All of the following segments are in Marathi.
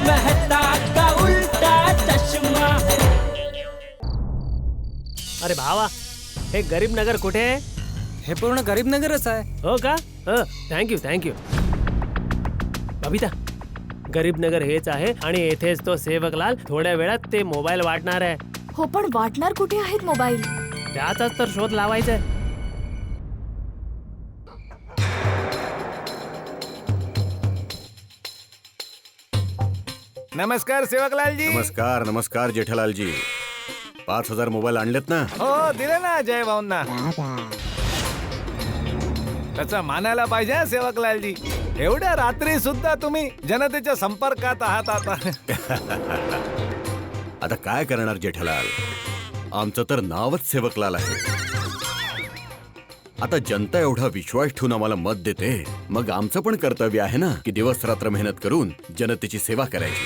मेहता का उल्टा चष्मा. अरे भावा, हे गरीब नगर कुठे आहे? हे पूर्ण गरीब नगरच आहे. हो का? Thank you thank you. बबिता, गरीब नगर हेच आहे आणि येथेच तो सेवकलाल थोड्या वेळात ते मोबाईल वाटणार आहे. हो, पण वाटणार कुठे आहेत मोबाईल? त्याचाच तर शोध लावायचा आहे. नमस्कार सेवकलालजी. नमस्कार नमस्कार जेठालालजी. 5,000 मोबाईल आणलेत ना? हो, दिले ना जय भाऊंना. त्याचा मानायला पाहिजे हा, सेवकलालजी. एवढ्या रात्री सुद्धा तुम्ही जनतेच्या संपर्कात आहात. आता काय करणार जेठालाल, आमचं तर नावच सेवकलाल आहे. आता जनता एवढा विश्वास ठेवून आम्हाला मत देते, मग आमचं पण कर्तव्य आहे ना की दिवस रात्र मेहनत करून जनतेची सेवा करायची.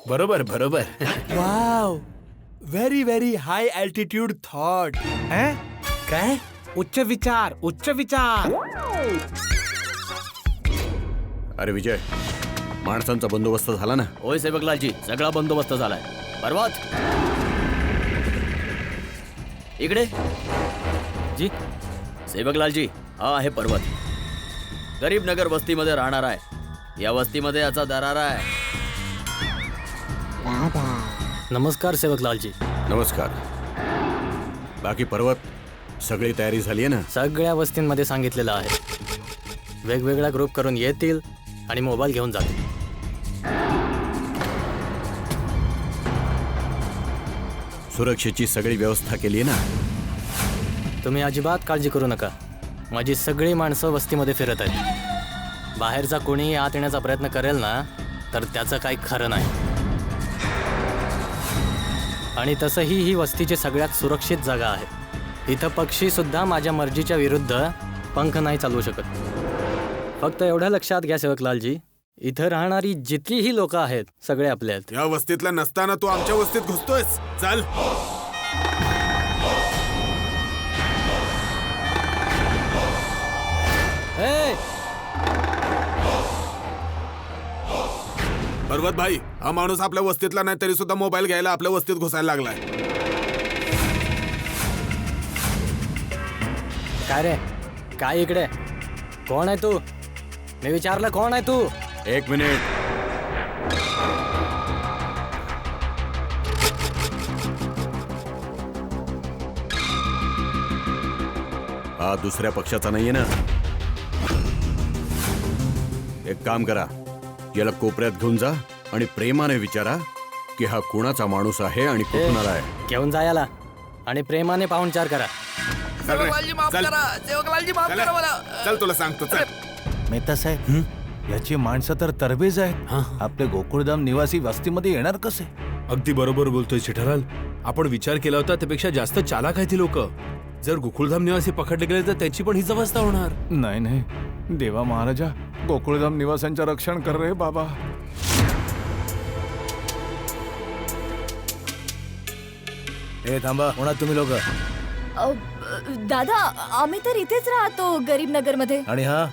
बरोबर बरोबर. Wow, very very high altitude thought. काय? उच्च विचार, उच्च विचार. अरे विजय, माणसांचा बंदोबस्त झाला ना? होय सेवकलालजी, सगळा बंदोबस्त झालाय. पर्वत इकडे. जी सेवकलालजी, हा आहे पर्वत. गरीब नगर वस्तीमध्ये राहणार आहे. या वस्तीमध्ये याचा दरारा आहे. नमस्कार सेवकलालजी. नमस्कार. बाकी पर्वत, सगळी तयारी झाली आहे ना? सगळ्या वस्तींमध्ये सांगितलेलं आहे. वेगवेगळा ग्रुप करून येतील आणि मोबाईल घेऊन जातील. सुरक्षेची सगळी व्यवस्था केली आहे ना? तुम्ही अजिबात काळजी करू नका. माझी सगळी माणसं वस्तीमध्ये फिरत आहेत. बाहेरचा कोणीही आत येण्याचा प्रयत्न करेल ना, तर त्याचं काही खरं नाही. आणि तसंही ही वस्तीची सगळ्यात सुरक्षित जागा आहे. इथं पक्षी सुद्धा माझ्या मर्जीच्या विरुद्ध पंख नाही चालवू शकत. फक्त एवढं लक्षात घ्या सेवकलालजी, इथं राहणारी जितकीही लोक आहेत सगळे आपले आहेत. या वस्तीतला नसताना तू आमच्या वस्तीत घुसतोयस. चल. पर्वत भाई, हा माणूस आपल्या वस्तीतला नाही तरी सुद्धा मोबाईल घ्यायला आपल्या वस्तीत घुसायला लागलाय. काय रे, काय इकडे? कोण आहे तू? मी विचारलं कोण आहे तू? 1 मिनिट. हा दुसऱ्या पक्षाचा नाहीये ना? एक काम करा, याला कोपऱ्यात घेऊन जा आणि प्रेमाने विचारा की हा कुणाचा माणूस आहे आणि कुठून आला आहे. घेऊन जा याला आणि प्रेमाने पाहुणचार करा. चल तुला सांगतो. चल. मेहता साहेब, याची माणसं तर तरबेज आहेत. आपले गोकुळधाम निवासी वस्तीमध्ये येणार कसे? अगदी बरोबर बोलतोय जेठालाल. आपण विचार केला होता त्यापेक्षा जास्त चालाक आहेत ती लोक. जर गोकुळधाम निवासी पकडले गेले तर त्याची पण हीच अवस्था होणार. नाही नाही, देवा महाराजा, गोकुळधाम निवासांचं रक्षण कर रे बाबा. हे थांबा, कोणा तुम्ही लोक? दादा, आम्ही तर इथेच राहतो गरीब नगर मध्ये. आणि हा?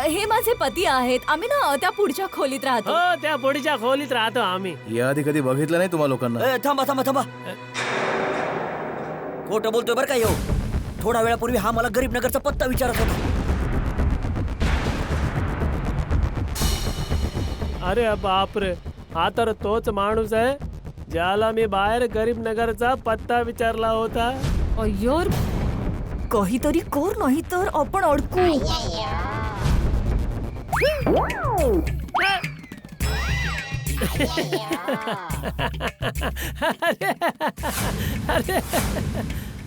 हे माझे पती आहेत. आम्ही ना त्या पुढच्या खोलीत राहतो. हो, त्या पुढच्या खोलीत राहतो आम्ही. याआधी कधी बघितलं नाही तुम्हा लोकांना? थांबा थांबा थांबा. खोटं बोलतोय बरं का यो. थोडा वेळापूर्वी हा मला गरीब नगरचा पत्ता विचारत होता. अरे बापरे, हा तर तोच माणूस आहे ज्याला मी बाहेर गरीब नगरचा पत्ता विचारला होता. अय्योर, काहीतरी कर, नाही तर आपण अडकू.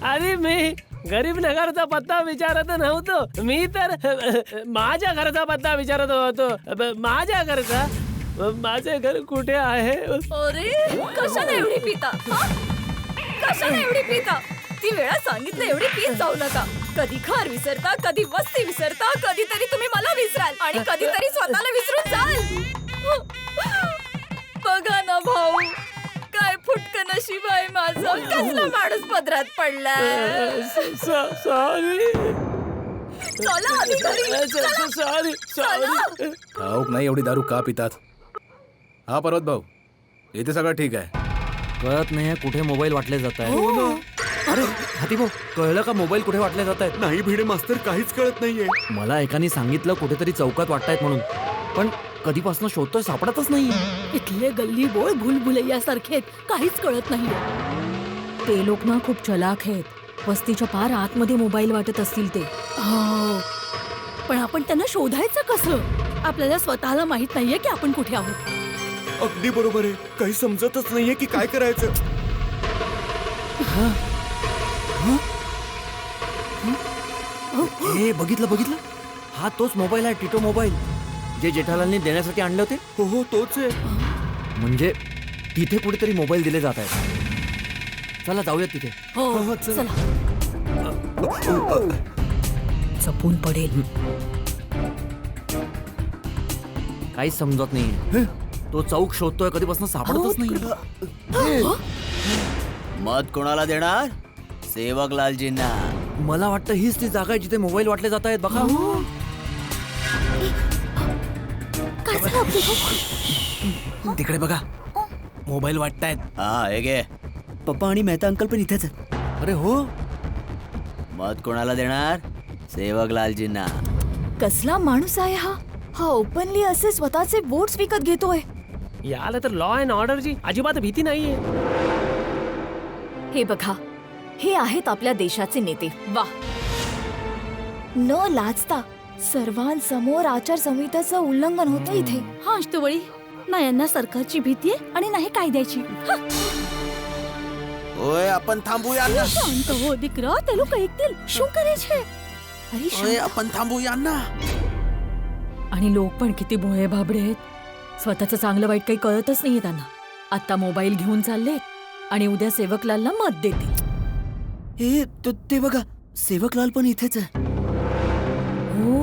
अरे मी गरीब नगरचा पत्ता विचारत नव्हतो. मी तर माझ्या घरचा पत्ता विचारत होतो. माझ्या घरचा? माझे घर कुठे आहे? अरे, कशाला एवढी पिता? कशाला एवढी पिता? ती वेळा सांगितलं एवढी पीत जाऊ नका. कधी घर विसरता, कधी वस्ती विसरता, कधीतरी तुम्ही मला विसराल आणि कधीतरी स्वतःला विसरून जाल. बघा ना भाऊ, काय फुटकं नशीब आहे माझं. कसला माणूस पदरात पडलाय. सॉरी. चला आधी घरी. चला. सॉरी. चला. ठाऊक नाही एवढी दारू का पितात. हा पर्वत भाऊ, इथे सगळं ठीक आहे. कळत नाहीये कुठे मोबाईल वाटले जात आहेत. अरे हाती भाऊ, कळलं का मोबाईल कुठे वाटले जात आहेत? नाही भिडे मास्तर, काहीच कळत नाहीये. मला एकाने सांगितलं कुठेतरी चौकात वाटतायत म्हणून, पण कधीपासून शोधतोय सापडतच नाही. इथले गल्ली बोळ भुलभुलैयासारखे आहेत, काहीच कळत नाही. ते लोक ना खूप चलाक आहेत. वस्तीच्या पार आतमध्ये मोबाईल वाटत असतील ते. हो, पण आपण त्यांना शोधायचं कसं? आपल्याला स्वतःला माहित नाहीये की आपण कुठे आहोत. अगदी बरोबर आहे, काही समजतच नाहीये की काय करायचं. हे बघितलं, हा तोच मोबाईल आहे, टिटो मोबाईल, जे जेठालालने देण्यासाठी आणले होते. हो हो, तोच आहे. म्हणजे तिथे कुठेतरी मोबाईल दिले जात आहेत. चला जाऊयात तिथे. हो चला. जपून पडेल. काहीच समजत नाहीये. तो चौक शोधतोय, कधीपासून सापडतच नाही. मत कोणाला देणार? सेवक लालजींना. मला वाटतं हीच ती जागा आहे जिथे मोबाईल वाटले जात आहेत. बघा, तिकडे बघा, मोबाईल वाटतायत. हा हे घे. पप्पा आणि मेहता अंकल पण इथेच आहेत. अरे हो, मत कोणाला देणार? सेवक लालजींना. कसला माणूस आहे हा? हा ओपनली असे स्वतःचे वोट्स विकत घेतोय. याला तर लॉ अँड ऑर्डरची अजिबात भीती नाहीये. हे बघा, हे आहेत आपल्या देशाचे नेते. वा, न लाजता सर्वांसमोर आचारसंहितेचं उल्लंघन होतं इथे. हा अष्टवळी, ना यांना सरकारची भीती आहे आणि नाही कायद्याची. ओय आपण थांबूया ना. शांत हो દીકરા, તે લોકો ऐकतील. શું કરે છે? अरे ओय शांत. आपण थांबूया ना. आणि लोक पण किती भोळे भाबडे आहेत. स्वतःचं चांगलं वाईट काही कळतच नाहीये त्यांना. आता मोबाईल घेऊन चाललेत आणि उद्या सेवकलालला मत देतील. हे ते बघा, सेवकलाल पण इथेच आहे. हो,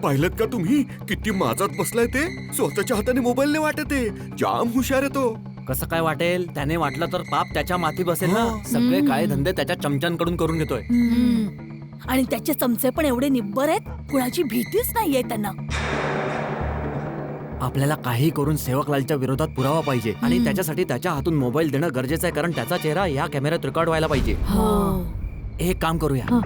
पाहिलं का तुम्ही किती माजात बसलाय ते? स्वतःच्या हाताने मोबाईलने वाटत आहे. जाम हुशार आहे तो. कसं काय वाटेल? त्याने वाटलं तर पाप त्याच्या माथी बसेल ना. सगळे काळे धंदे त्याच्या चमच्यांकडून करून घेतोय. आणि त्याचे चमचे पण एवढे निब्बर आहेत, कुणाची भीतीच नाहीये त्यांना. आपल्याला काही करून सेवकलालच्या विरोधात पुरावा पाहिजे आणि त्याच्यासाठी त्याच्या हातून मोबाईल देणं गरजेचं आहे, कारण त्याचा चेहरा या कॅमेऱ्यात रेकॉर्ड व्हायला पाहिजे. एक काम करूया,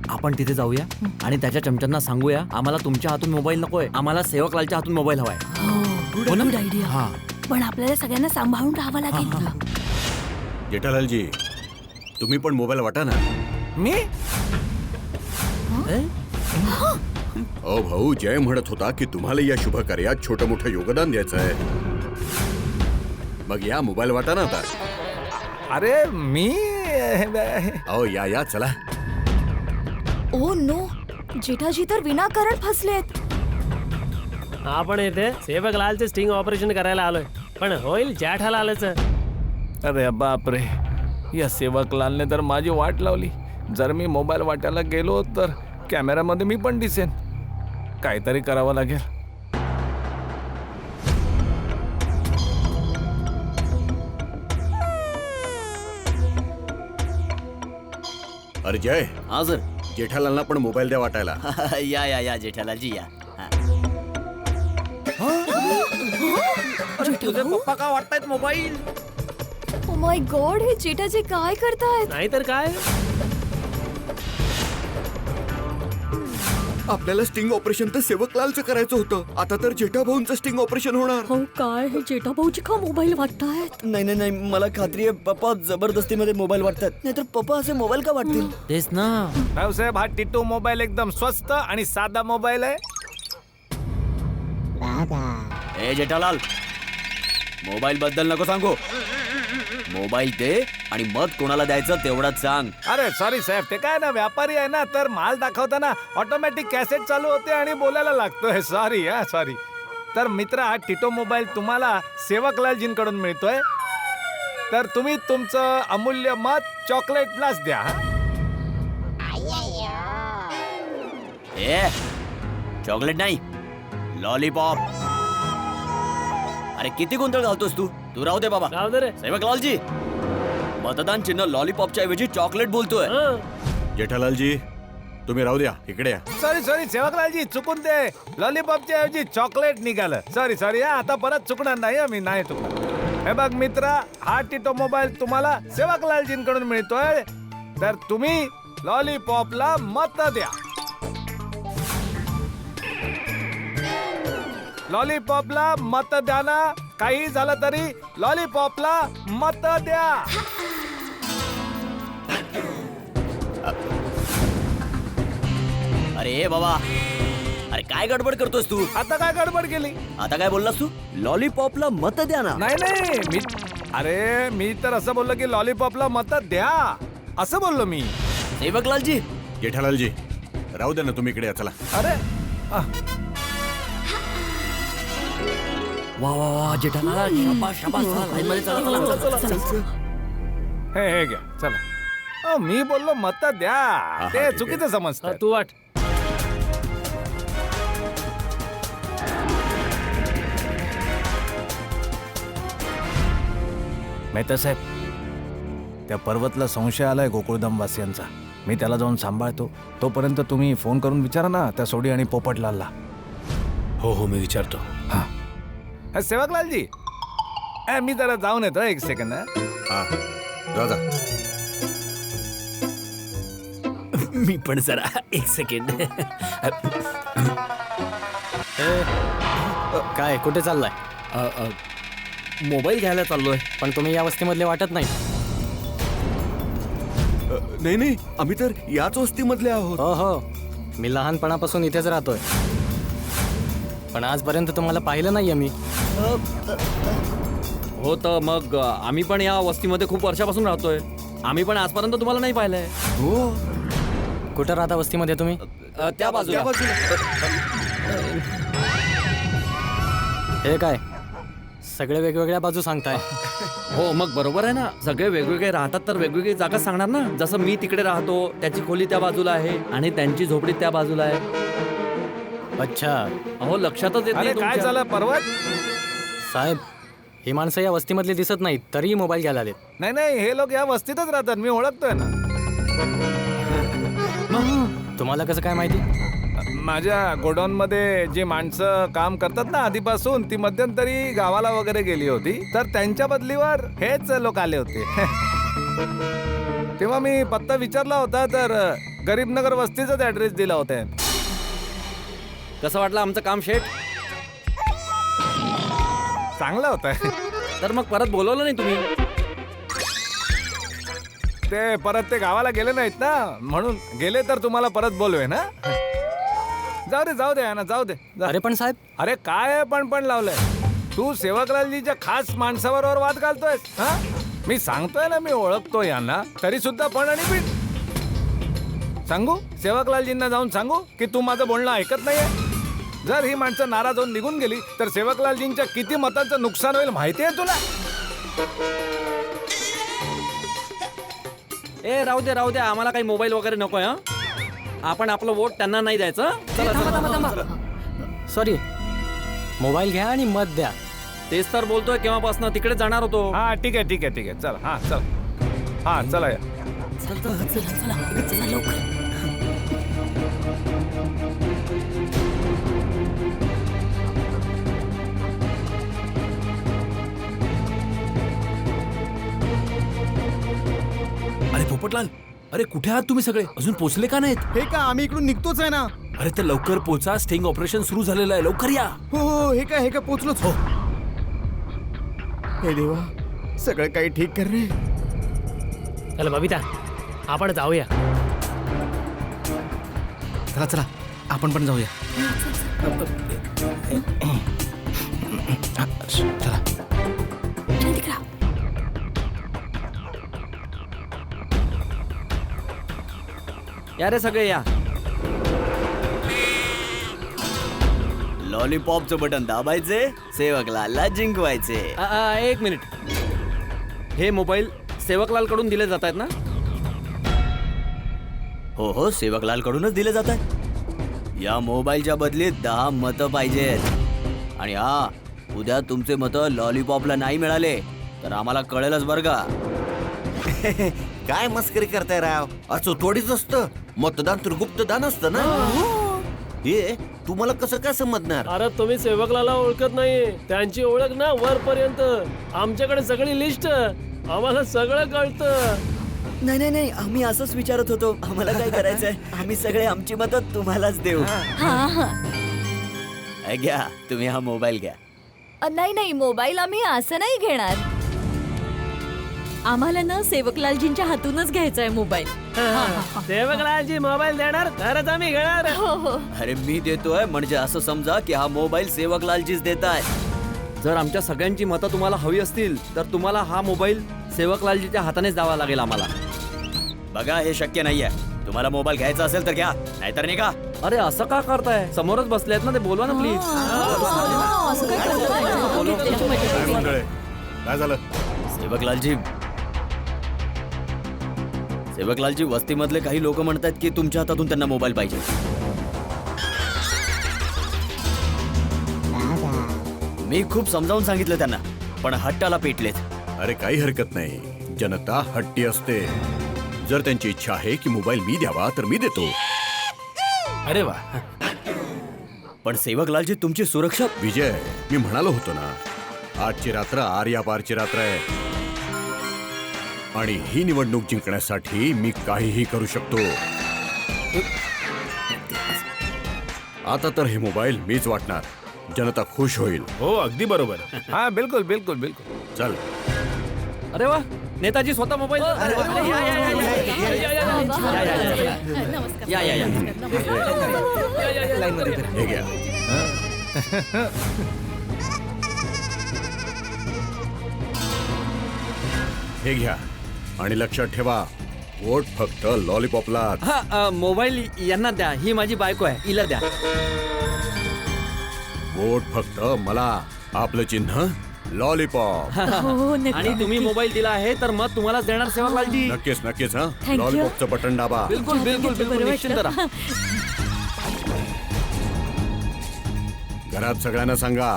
आपण तिथे जाऊया आणि त्याच्या चमच्यांना सांगूया, आम्हाला तुमच्या हातून मोबाईल नकोय, आम्हाला सेवकलालच्या हातून मोबाईल हवाय. Good idea. हा, पण आपल्याला सगळ्यांना सांभाळून राहावं लागेल. जेठालालजी, तुम्ही पण मोबाईल वाटा ना. मी ओ भाऊ, जय म्हणत होता की तुम्हाला या शुभ कार्यात छोटं मोठं योगदान द्यायचं आहे. मग या मोबाईल वाटा ना आता. अरे मी अहो या चला. ओ नो, जेठाजी तर विनाकारण फसलेत. आपण इथे सेवक लालचे स्टिंग ऑपरेशन करायला आलोय, पण होईल जेठालालच. अरे बापरे, या सेवकलालने तर माझी वाट लावली. जर मी मोबाईल वाटायला गेलो तर कॅमेऱ्यामध्ये मी पण दिसेन. काहीतरी करावं लागेल. अरे जय, हा सर. जेठालालना पण मोबाईल द्या वाटायला. या जेठालालजी या. तुझे पप्पा का वाटतायत मोबाईल? ओ माय गॉड, हे जेठाजी काय करतायत? नाहीतर काय. आपल्याला स्टिंग ऑपरेशन तर सेवकलालचं करायचं होतं. आता तर जेठाभाऊंचं स्टिंग ऑपरेशन होणार. हो काय, हे जेठाभाऊजी का मोबाईल वाटतायत? नाही, मला खात्री आहे पप्पा जबरदस्तीमध्ये मोबाईल वाटतात. नाहीतर पप्पा असे मोबाईल का वाटतील? तेच ना. रावसाहेब, हा टिटू मोबाईल एकदम स्वस्त आणि साधा मोबाईल आहे. ए जेठालाल, मोबाईल बद्दल नको सांगू. मोबाईल दे आणि मत कोणाला द्यायचं तेवढंच सांग. अरे सॉरी साहेब, ते काय ना व्यापारी आहे ना, तर माल दाखवताना ऑटोमॅटिक कॅसेट चालू होते आणि बोलायला लागतोय. सॉरी. तर मित्र, हा टिटो मोबाईल तुम्हाला सेवकलालजींकडून मिळतोय, तर तुम्ही तुमचं अमूल्य मत चॉकलेटलाच द्या. ए चॉकलेट नाही, लॉलीपॉप. अरे किती गोंधळ घालतोस तू राहू दे बाबा. राहू दे रे. सेवकलालजी, मतदान चिन्ह लॉलीपॉपच्या ऐवजी चॉकलेट बोलतोय. हं. जेठालालजी, तुम्ही राहू द्या, इकडे या. सॉरी सॉरी सेवकलालजी, चुकून ते लॉलीपॉपच्या ऐवजी चॉकलेट निघालं. सॉरी सॉरी हा, आता परत चुकणार नाही मी नाही चुकणार. हे बघ मित्रा, हा टिटो मोबाईल तुम्हाला सेवकलालजींकडून मिळतोय, तर तुम्ही लॉलीपॉपला मत द्या. लॉलीपॉपला मत द्या ना, काही झालं तरी लॉलीपॉपला मत द्या. अरे बाबा, अरे काय गडबड करतोस तू? आता काय गडबड केली? आता काय बोललास तू? लॉलीपॉपला मत द्या ना. नाही नाही, मी तर असं बोललो की लॉलीपॉपला मत द्या असं बोललो मी. सेवकलालजी, जेठालालजी राहू द्या ना, तुम्ही इकडे या. चला. अरे वा वा वा जेठालाल, शाबास शाबास, चला, लाईनमध्ये चला, चला. हे घ्या चला. मी बोललो मत द्या, ते चुकीचं समजतं. तू वाट. मेहता साहेब, त्या पर्वतला संशय आलाय गोकुळधाम वासियांचा. मी त्याला जाऊन सांभाळतो, तोपर्यंत तुम्ही फोन करून विचारा ना त्या सोडी आणि पोपटलालला. हो हो, मी विचारतो. हा सेवकलालजी, मी जरा जाऊन येतो, एक सेकंड. हा, जा. मी पण जरा एक सेकंड. काय कुठे चाललाय? मोबाईल घ्यायला चाललोय. पण तुम्ही या वस्तीमधले वाटत नाही. नाही, आम्ही तर याच वस्तीमधले आहोत. हो हो, मी लहानपणापासून इथेच राहतोय, पण आजपर्यंत तुम्हाला पाहिलं नाहीये मी. हो तर मग आम्ही पण या वस्तीमध्ये खूप वर्षापासून राहतोय. आम्ही पण आजपर्यंत तुम्हाला नाही पाहिलंय. हो, कुठं राहता वस्तीमध्ये तुम्ही? त्या बाजूला. हे काय सगळे वेगवेगळ्या बाजू सांगताय? हो मग बरोबर आहे ना, सगळे वेगवेगळे राहतात तर वेगवेगळी जागा सांगणार ना. जसं मी तिकडे राहतो, त्याची खोली त्या बाजूला आहे आणि त्यांची झोपडी त्या बाजूला आहे. अच्छा अहो लक्षातच येत अरे नाही काय तुमच्या. झालं पर्वत? साहेब, ही माणसं या वस्तीमधली दिसत नाहीत, तरीही मोबाईल घ्यायला आलेत. नाही, हे लोक या वस्तीतच राहतात, मी ओळखतोय ना. तुम्हाला कसं काय माहिती? माझ्या गोडाऊन मध्ये जी माणसं काम करतात ना आधीपासून, ती मध्यंतरी गावाला वगैरे गेली होती, तर त्यांच्या बदलीवर हेच लोक आले होते. तेव्हा मी पत्ता विचारला होता, तर गरीबनगर वस्तीचाच ऍड्रेस दिला होता. कसं वाटलं आमचं काम शेठ? चांगलं होतं. तर मग परत बोलवलं नाही तुम्ही? ते परत ते गावाला गेले नाहीत ना, म्हणून. गेले तर तुम्हाला परत बोलवे ना. जाऊ दे ना, जाऊ दे. अरे पण साहेब, अरे काय पण लावलंय तू? सेवकलालजीच्या खास माणसाबरोबर वाद घालतोय. हा, मी सांगतोय ना, मी ओळखतो यांना, तरी सुद्धा पण आणि पण सांगू सेवकलालजींना जाऊन सांगू की तू माझं बोलणं ऐकत नाहीये? जर ही माणसं नाराज होऊन निघून गेली तर सेवकलालजींच्या किती मतांचं नुकसान होईल माहिती आहे तुला? ए राहू द्या, आम्हाला काही मोबाईल वगैरे नकोय. हा, आपण आपलं वोट त्यांना नाही द्यायचं. सॉरी, मोबाईल घ्या आणि मत द्या. तेच तर बोलतोय केव्हापासून, तिकडे जाणार होतो. हा ठीक आहे चला. हा चला या. अरे पोपटलाल, अरे कुठे आहात तुम्ही सगळे? अजून पोहोचले का नाहीत? हे का, आम्ही इकडून निघतोच आहे ना. अरे तर लवकर पोहोचा, स्टिंग ऑपरेशन सुरू झालेलं आहे, लवकर या. हो, हे का पोचलोच. हो. हे देवा, सगळं काही ठीक कर रे. चला बबिता, आपण जाऊया. चला आपण पण जाऊया. चला. या रे सगळे या. लॉलीपॉपचं बटन दाबायचे, सेवकलालला जिंकवायचे. एक मिनिट, हे मोबाईल सेवकलाल कडून दिले जात आहेत ना? हो, सेवकलाल कडूनच दिले जात आहेत. या मोबाईलच्या बदलीत 10 मतं पाहिजेत. आणि हा, उद्या तुमचे मतं लॉलीपॉपला नाही मिळाले तर आम्हाला कळेलच बरं का. काय मस्करी करताय राव? असं थोडीच असतं. मतदान तर गुप्तदान असतं ना. हे तुम्हाला कसं काय समजणार? अरे तुम्ही सेवकलाला ओळखत नाही. त्यांची ओळख ना वरपर्यंत. आमच्याकडे सगळी लिस्ट, आम्हाला सगळं कळतं. नाही नाही नाही, आम्ही असंच विचारत होतो. आम्हाला काय करायचंय, आम्ही सगळे आमची मदत तुम्हालाच देऊ. घ्या तुम्ही हा मोबाईल घ्या. नाही नाही, मोबाईल आम्ही असं नाही घेणार. आम्हाला ना सेवकलालजींच्या हातूनच घ्यायचा आहे मोबाईल. सेवकलालजी मोबाईल देणार तरच आम्ही घेणार. अरे मी देतोय म्हणजे असं समजा की हा मोबाईल सेवकलालजीच देताय. जर आमच्या सगळ्यांची मतं तुम्हाला हवी असतील तर तुम्हाला हा मोबाईल सेवकलालजीच्या हातानेच द्यावा लागेल आम्हाला. बघा हे शक्य नाहीये. तुम्हाला मोबाईल घ्यायचा असेल तर घ्या, नाहीतर निघा. अरे असं का करताय? समोरच बसले आहेत ना ते, बोलवा ना प्लीज. काय झालं? सेवकलालजी वस्तीमधले काही लोक म्हणतात की तुमच्या हातातून त्यांना मोबाईल पाहिजे. मी खूप समजावून सांगितलं त्यांना, पण हट्टाला पेटलेत. अरे काही हरकत नाही, जनता हट्टी असते. जर त्यांची इच्छा आहे की मोबाईल मी द्यावा तर मी देतो. अरे वा. पण सेवकलालजी तुमची सुरक्षा. विजय, मी म्हणालो होतो ना, आजची रात्र आर्या पारची रात्र आहे आणि ही निवडणूक जिंकण्यासाठी मी काहीही करू शकतो. आता तर हे मोबाईल मीच वाटणार. जनता खुश होईल. हो अगदी बरोबर. हा बिलकुल बिलकुल बिलकुल. चल. अरे वा, नेताजी स्वतः मोबाईल. हे घ्या. हे घ्या आणि लक्षात ठेवा, वोट फक्त लॉलीपॉपला. हा मोबाईल यांना द्या, ही माझी बायको आहे, हिला द्या. वोट फक्त मला. आपलं चिन्ह लॉलीपॉप. आणि तुम्ही मोबाईल दिला आहे तर मत तुम्हालाच देणार सेवकलालजी. नक्कीच नक्कीच. हा लॉलीपॉपचं बटन दाबा. बिलकुल बिलकुल बिलकुल निश्चिंत राहा. घरात सगळ्यांना सांगा,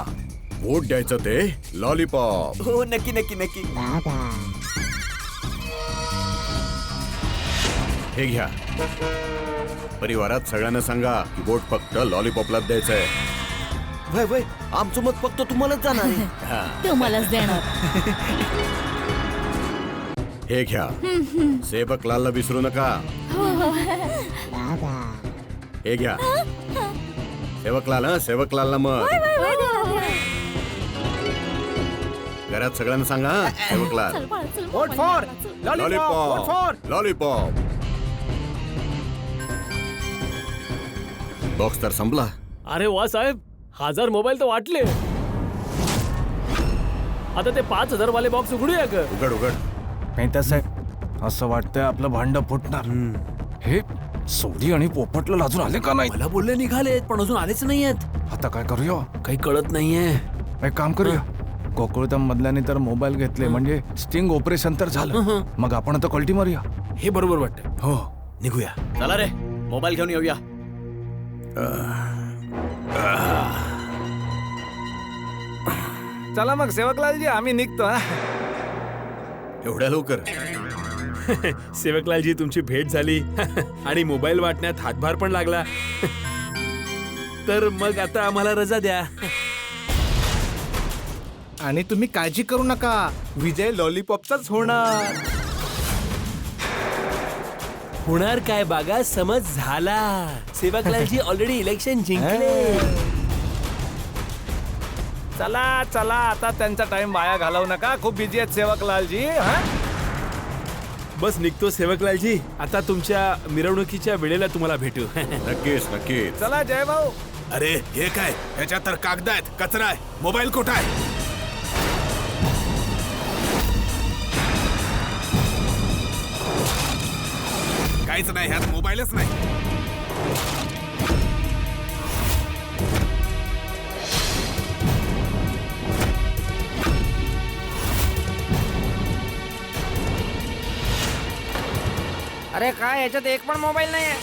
वोट द्यायचं ते लॉलीपॉप. हो नक्की नक्की नक्की. हे घ्या. परिवारात सगळ्यांना सांगा की वोट फक्त लॉलीपॉपलाच द्यायचंय. वय वय, आमचं मत फक्त तुम्हालाच जाणार आहे. तुम्हालाच देणार. हे घ्या. सेवकलालला विसरू नका. हे घ्या. सेवकलाल. हा सेवकलालला मत. घरात सगळ्यांना सांगा, हा Sevaklal. Vote for lollipop. Lollipop. Box तर संपला. अरे वा साहेब, 1000 मोबाईल तर वाटले. आता ते 5000 वाले बॉक्स उघडूया का? उघड उघड. पेंटर साहेब, असं वाटतंय आपलं भांड फुटणार. हे सोडी आणि पोपटला लाजून आले का नाही? मला बोलले निघालेत पण अजून आलेच नाहीयेत. आता काय करूया? काही कळत नाहीये. एक काम करूया, गोकुळधाम मधल्याने तर मोबाईल घेतले म्हणजे स्टिंग ऑपरेशन तर झालं. मग आपण आता कल्टी मारूया. हे बरोबर वाटतं. हो निघूया. चला रे, मोबाईल घेऊन येऊया. चला मग सेवकलालजी, आम्ही निघतो. हा एवढ्या लवकर? सेवकलालजी तुमची भेट झाली आणि मोबाईल वाटण्यात हातभार पण लागला. तर मग आता आम्हाला रजा द्या. आणि तुम्ही काळजी करू नका, विजय लॉलीपॉपचाच होणार. होणार काय बागा, समज झाला. सेवकलालजी ऑलरेडी इलेक्शन जिंकले. चला चला, आता त्यांचा टाइम वाया घालवू नका. खूप बिझी आहेत सेवकलालजी. बस निघतो सेवकलालजी. आता तुमच्या मिरवणुकीच्या वेळेला तुम्हाला भेटू. नक्कीच नक्कीच. चला जय भाऊ. अरे हे काय, ह्याच्यात तर कागद आहेत, कचरा आहे. मोबाईल कुठं आहे? काहीच नाही, ह्यात मोबाईलच नाही. अरे काय, याच्यात एक पण मोबाईल नाही आहे.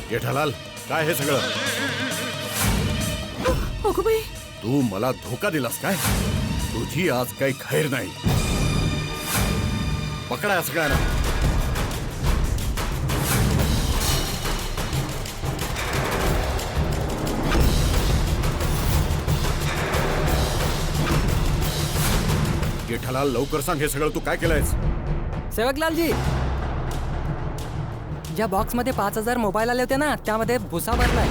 जेठालाल, काय हे सगळं? अगो बाई, तू मला धोका दिलास काय? तुझी आज काही खैर नाही. पकडा या सगळ्यांना. जेठालाल, लवकर सांग हे सगळं तू काय केलंयस? सेवकलालजी, ज्या बॉक्समध्ये 5,000 मोबाईल आले होते ना, त्यामध्ये भुसा भरलाय.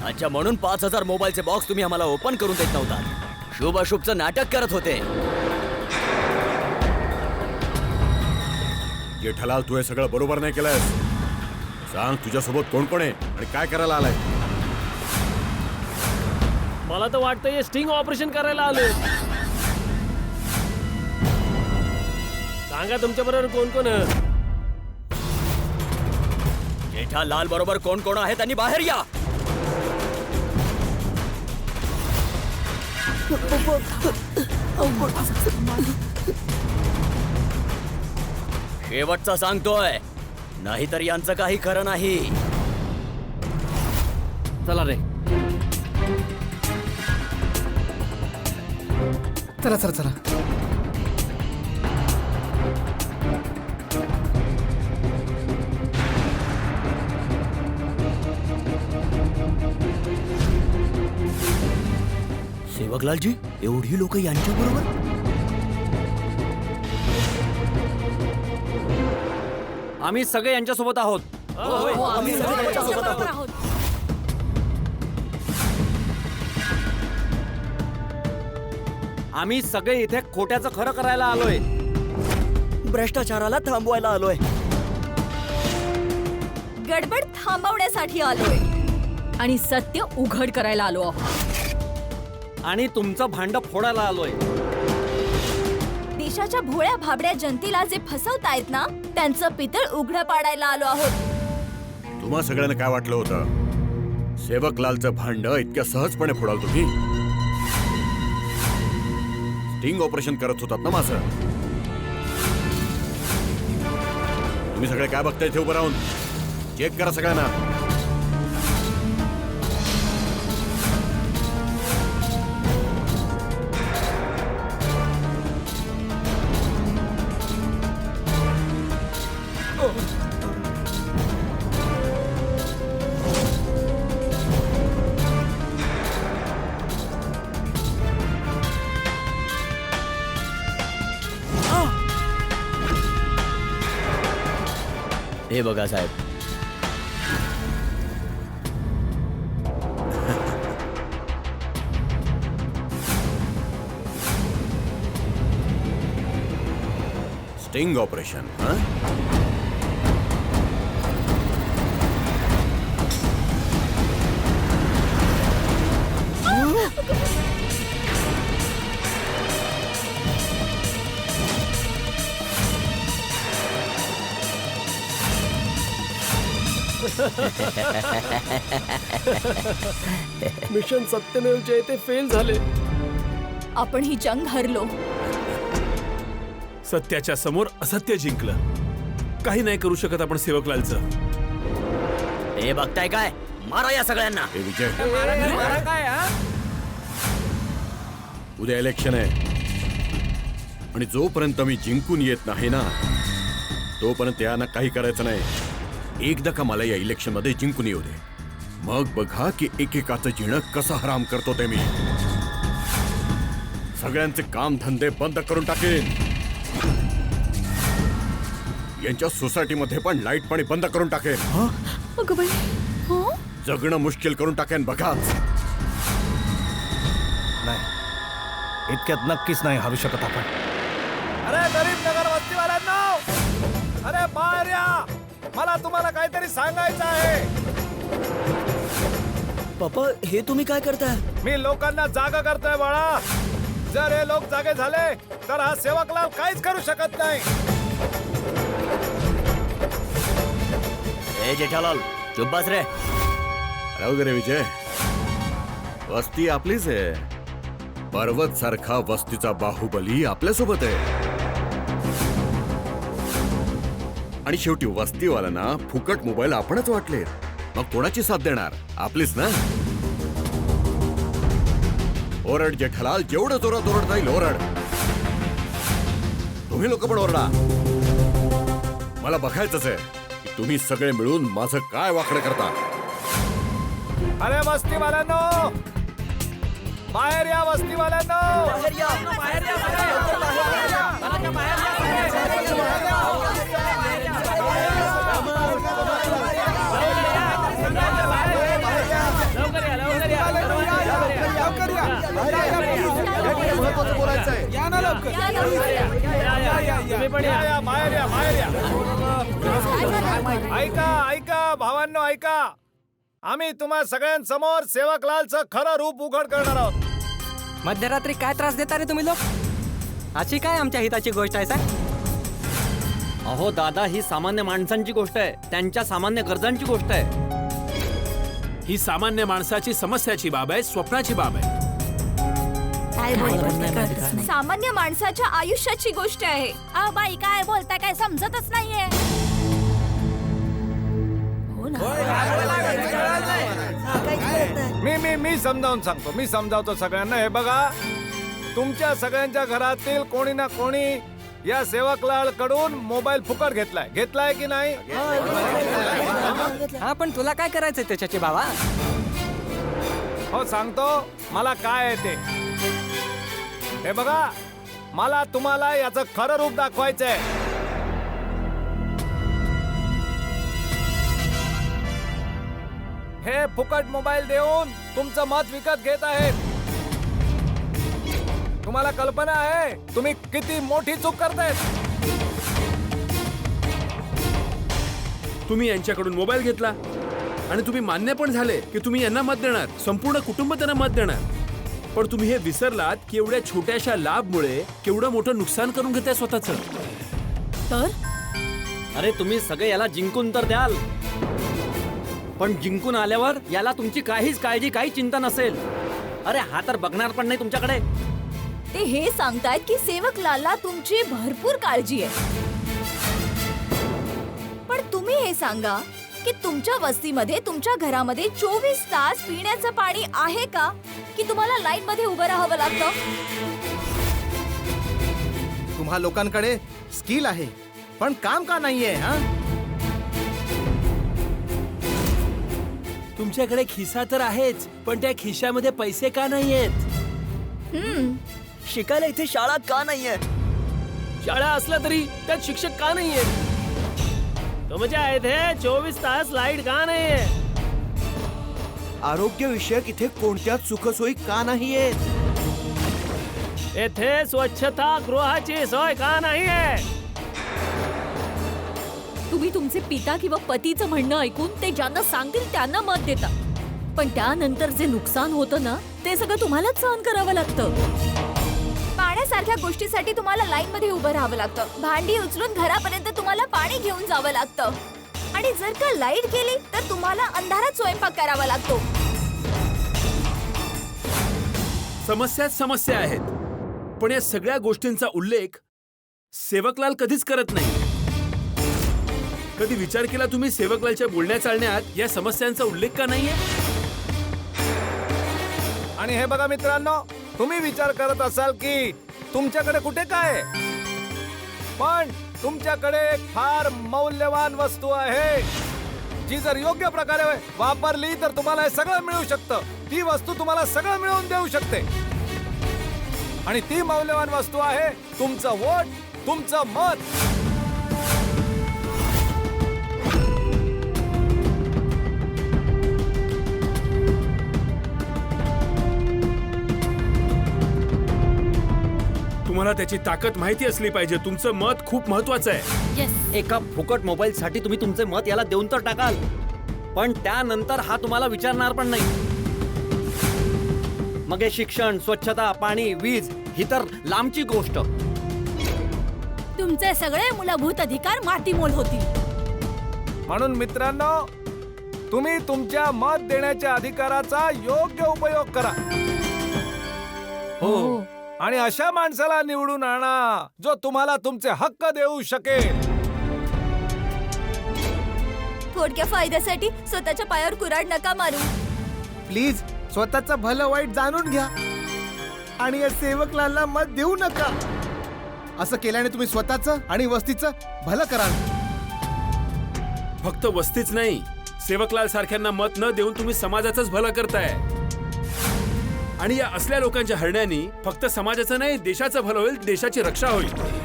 अच्छा, म्हणून 5,000 मोबाईलचे बॉक्स तुम्ही आम्हाला ओपन करून देत नव्हता. शुभ अशुभचं नाटक करत होते. जेठालाल, तू हे सगळं बरोबर नाही केलंयस. सांग, तुझ्यासोबत कोण कोण आहे आणि काय करायला आलाय? मला तर वाटतं हे स्टिंग ऑपरेशन करायला आलोय. सांगा तुमच्या बरोबर कोण कोण आहे? जेठालाल बरोबर कोण कोण आहे त्यांनी बाहेर या. शेवटचा सांगतोय, नाहीतर यांचं काही खरं नाही. चला रे. चला चला चला. सेवकलालजी, एवढी लोक यांच्या बरोबर? आम्ही सगळे यांच्यासोबत आहोत. आम्ही सगळे त्यांच्याबरोबर आहोत. आम्ही सगळे इथे खोट्याचं खरं करायला आलोय. भ्रष्टाचाराला थांबवायला आलोय. गडबड थांबवण्यासाठी आलोय आणि सत्य उघड करायला आलो आहोत. आणि तुमचं भांड फोडायला आलोय. देशाच्या भोळ्या भाबड्या जनतेला जे फसवतायत ना, त्यांचं पितळ उघडं पाडायला आलो आहोत. तुम्हा सगळ्यांना काय वाटलं होतं? सेवकलालचं भांड इतक्या सहजपणे फोडाल तुम्ही? स्टिंग ऑपरेशन करत होतात ना माझं. तुम्ही सगळे काय बघताय इथे उभं राहून? चेक करा सगळ्यांना. हे बघा साहेब, स्टिंग ऑपरेशन. मिशन सत्यमेव जयते फेल झाले. आपण ही जंग हरलो. सत्याच्या समोर असत्य जिंकलं. काही नाही करू शकत आपण सेवकलालचं. हे बघताय काय? मारा या सगळ्यांना. हे विजय, काय हा? उद्या इलेक्शन आहे आणि जोपर्यंत मी जिंकून येत नाही ना, तोपर्यंत यांना काही करायचं नाही. एकदा का मला या इलेक्शन मध्ये जिंकून येऊ दे, मग बघा की एकेकाचं जिणं कसं हराम करतो ते मी. सगळ्यांचे काम धंदे बंद करून टाकेन. यांच्या सोसायटीमध्ये पण लाईट पाणी बंद करून टाकेन. अगं बाई, हो? जगणं मुश्किल करून टाकेन. बघाच. नाही, इतक्यात नक्कीच नाही हारू शकत आपण. अरे गरीब नगर वस्तीवाल्यांनो, अरे बाहेर या. मला तुम्हाला काहीतरी सांगायचं आहे. पप्पा, हे तुम्ही काय करताय? मी लोकांना जागा करतोय बाळा. जर हे लोक जागे झाले तर हा सेवकलाल काहीच करू शकत नाही. ए जेठालाल, चुप बस रे. राहू दे रे विजय. वस्ती आपलीच आहे. पर्वत सारखा वस्तीचा बाहुबली आपल्यासोबत आहे. आणि शेवटी वस्तीवाल्यांना फुकट मोबाईल आपणच वाटले. मग कोणाची साथ देणार? आपलीच ना. ओरड जेठालाल, जेवढं जोरात ओरडता येईल ओरड. तुम्ही लोक पण ओरडा. मला बघायचंच आहे की तुम्ही सगळे मिळून माझं काय वाकडं करता. अरे वस्तीवाल्यांनो, बाहेर या वस्तीवाल्यांनो. महत्वाचं बोलायचं आहे. या ना लवकर. बाहेर या. ऐका ऐका भावांनो, ऐका. आम्ही तुम्हा सगळ्यांसमोर सेवकलालचं खरं रूप उघड करणार आहोत. मध्यरात्री काय त्रास देता रे तुम्ही लोक? अशी काय आमच्या हिताची गोष्ट आहे सांग? अहो दादा, ही सामान्य माणसांची गोष्ट आहे, त्यांच्या सामान्य गरजांची गोष्ट आहे. ही सामान्य माणसाची समस्याची बाब आहे, स्वप्नाची बाब आहे. सामान्य माणसाच्या आयुष्याची गोष्ट आहे. बाई काय बोलताय, काय समजतच नाहीये. हो ना. मी समजावतो सगळ्यांना. हे बघा, तुमच्या सगळ्यांच्या घरातील कोणी ना कोणी या सेवकलाल कडून मोबाईल फुकट घेतलाय की नाही? हा, पण तुला काय करायचंय त्याच्याची बाबा? हो सांगतो मला काय आहे ते. हे बघा, मला तुम्हाला याचं खरं रूप दाखवायचंय. हे फुकट मोबाईल देऊन तुमचं मत विकत घेत आहेत. तुम्हाला कल्पना आहे तुम्ही किती मोठी चूक करतायत? तुम्ही यांच्याकडून मोबाईल घेतला आणि तुम्ही मान्य पण झाले की तुम्ही यांना मत देणार, संपूर्ण कुटुंब त्यांना मत देणार. पण तुम्ही हे विसरलात की एवढ्या छोट्याशा लाभमुळे केवढं मोठं नुकसान करून घेताय स्वतःचं. तर अरे तुम्ही सगळे याला जिंकून तर द्याल, पण जिंकून आल्यावर याला तुमची काहीच काळजी, काही चिंता नसेल. अरे हा तर बघणार पण नाही तुमच्याकडे. ते हे सांगतायत की सेवकलालला तुमची भरपूर काळजी आहे. पण तुम्ही हे सांगा की तुमच्या वस्तीमध्ये, तुमच्या घरामध्ये 24 तास पिण्याचं पाणी आहे का, की तुम्हाला लाईन मध्ये उभं राहावं लागतं? तुम्हा लोकांकडे स्किल आहे पण काम का नाहीये? हा, तुमच्याकडे खिसा तर आहेच, पण त्या खिशामध्ये पैसे का नाहीयेत? शिकायला इथे शाळा का नाहीये? शाळा असला तरी त्यात शिक्षक का नाहीये? तुमच्या इथे 24 तास लाईट का नाहीये? आरोग्य विषयक इथे कोणत्याच सुखसोयी का नाहीयेत? येथे स्वच्छता गृहाची सोय का नाहीये? तुम्ही तुमचे पिता किंवा पतीचं म्हणणं ऐकून ते ज्यांना सांगतील त्यांना मत देता, पण त्यानंतर जे नुकसान होतं ना, ते सगळं तुम्हालाच सहन करावं लागतं. पाण्यासारख्या गोष्टीसाठी तुम्हाला लाईन मध्ये उभं राहावं लागतं. भांडी उचलून घरापर्यंत तुम्हाला पाणी घेऊन जावं लागतं. आणि जर का लाईट गेली तर तुम्हाला अंधारात स्वयंपाक करावा लागतो. समस्या आहेत, पण या सगळ्या गोष्टींचा उल्लेख सेवकलाल कधीच करत नाही. कधी विचार केला तुम्ही सेवकलालच्या बोलण्या चालण्यात या समस्यांचा उल्लेख का नाहीये? आणि हे बघा मित्रांनो, तुम्ही विचार करत असाल की तुमच्याकडे कुठे काय, पण तुमच्याकडे एक फार मौल्यवान वस्तू आहे जी जर योग्य प्रकारे वापरली तर तुम्हाला हे सगळं मिळू शकतं. ती वस्तू तुम्हाला सगळं मिळवून देऊ शकते. आणि ती मौल्यवान वस्तू आहे तुमचं वोट, तुमचं मत. तुम्हाला त्याची ताकद माहिती असली पाहिजे. तुमचं मत खूप महत्वाचं आहे. एका फुकट मोबाईल साठी तुम्ही तुमचे मत याला देऊन तर टाकाल, पण त्यानंतर हा तुम्हाला विचारणार पण नाही. मग हे शिक्षण, स्वच्छता, पाणी, वीज ही तर लांबची गोष्ट. तुमचे सगळे मूलभूत अधिकार मातीमोल होतील. म्हणून मित्रांनो, तुम्ही तुमच्या मत देण्याच्या अधिकाराचा योग्य उपयोग करा. हो, आणि अशा माणसाला निवडून आणा जो तुम्हाला तुमचे हक्क देऊ शकेल. थोडक्या फायद्यासाठी स्वतःच्या पायावर कुऱ्हाड नका मारू. प्लीज स्वतःचं भलं वाईट जाणून घ्या आणि या सेवकलालला मत देऊ नका. असं केल्याने तुम्ही स्वतःचं आणि वस्तीचं भलं कराल. फक्त वस्तीच नाही, सेवकलाल सारख्यांना मत न देऊन तुम्ही समाजाचंच भलं करताय. आणि या असल्या लोकांच्या हरण्यानी फक्त समाजाचं नाही, देशाचं भलं होईल, देशाची रक्षा होईल.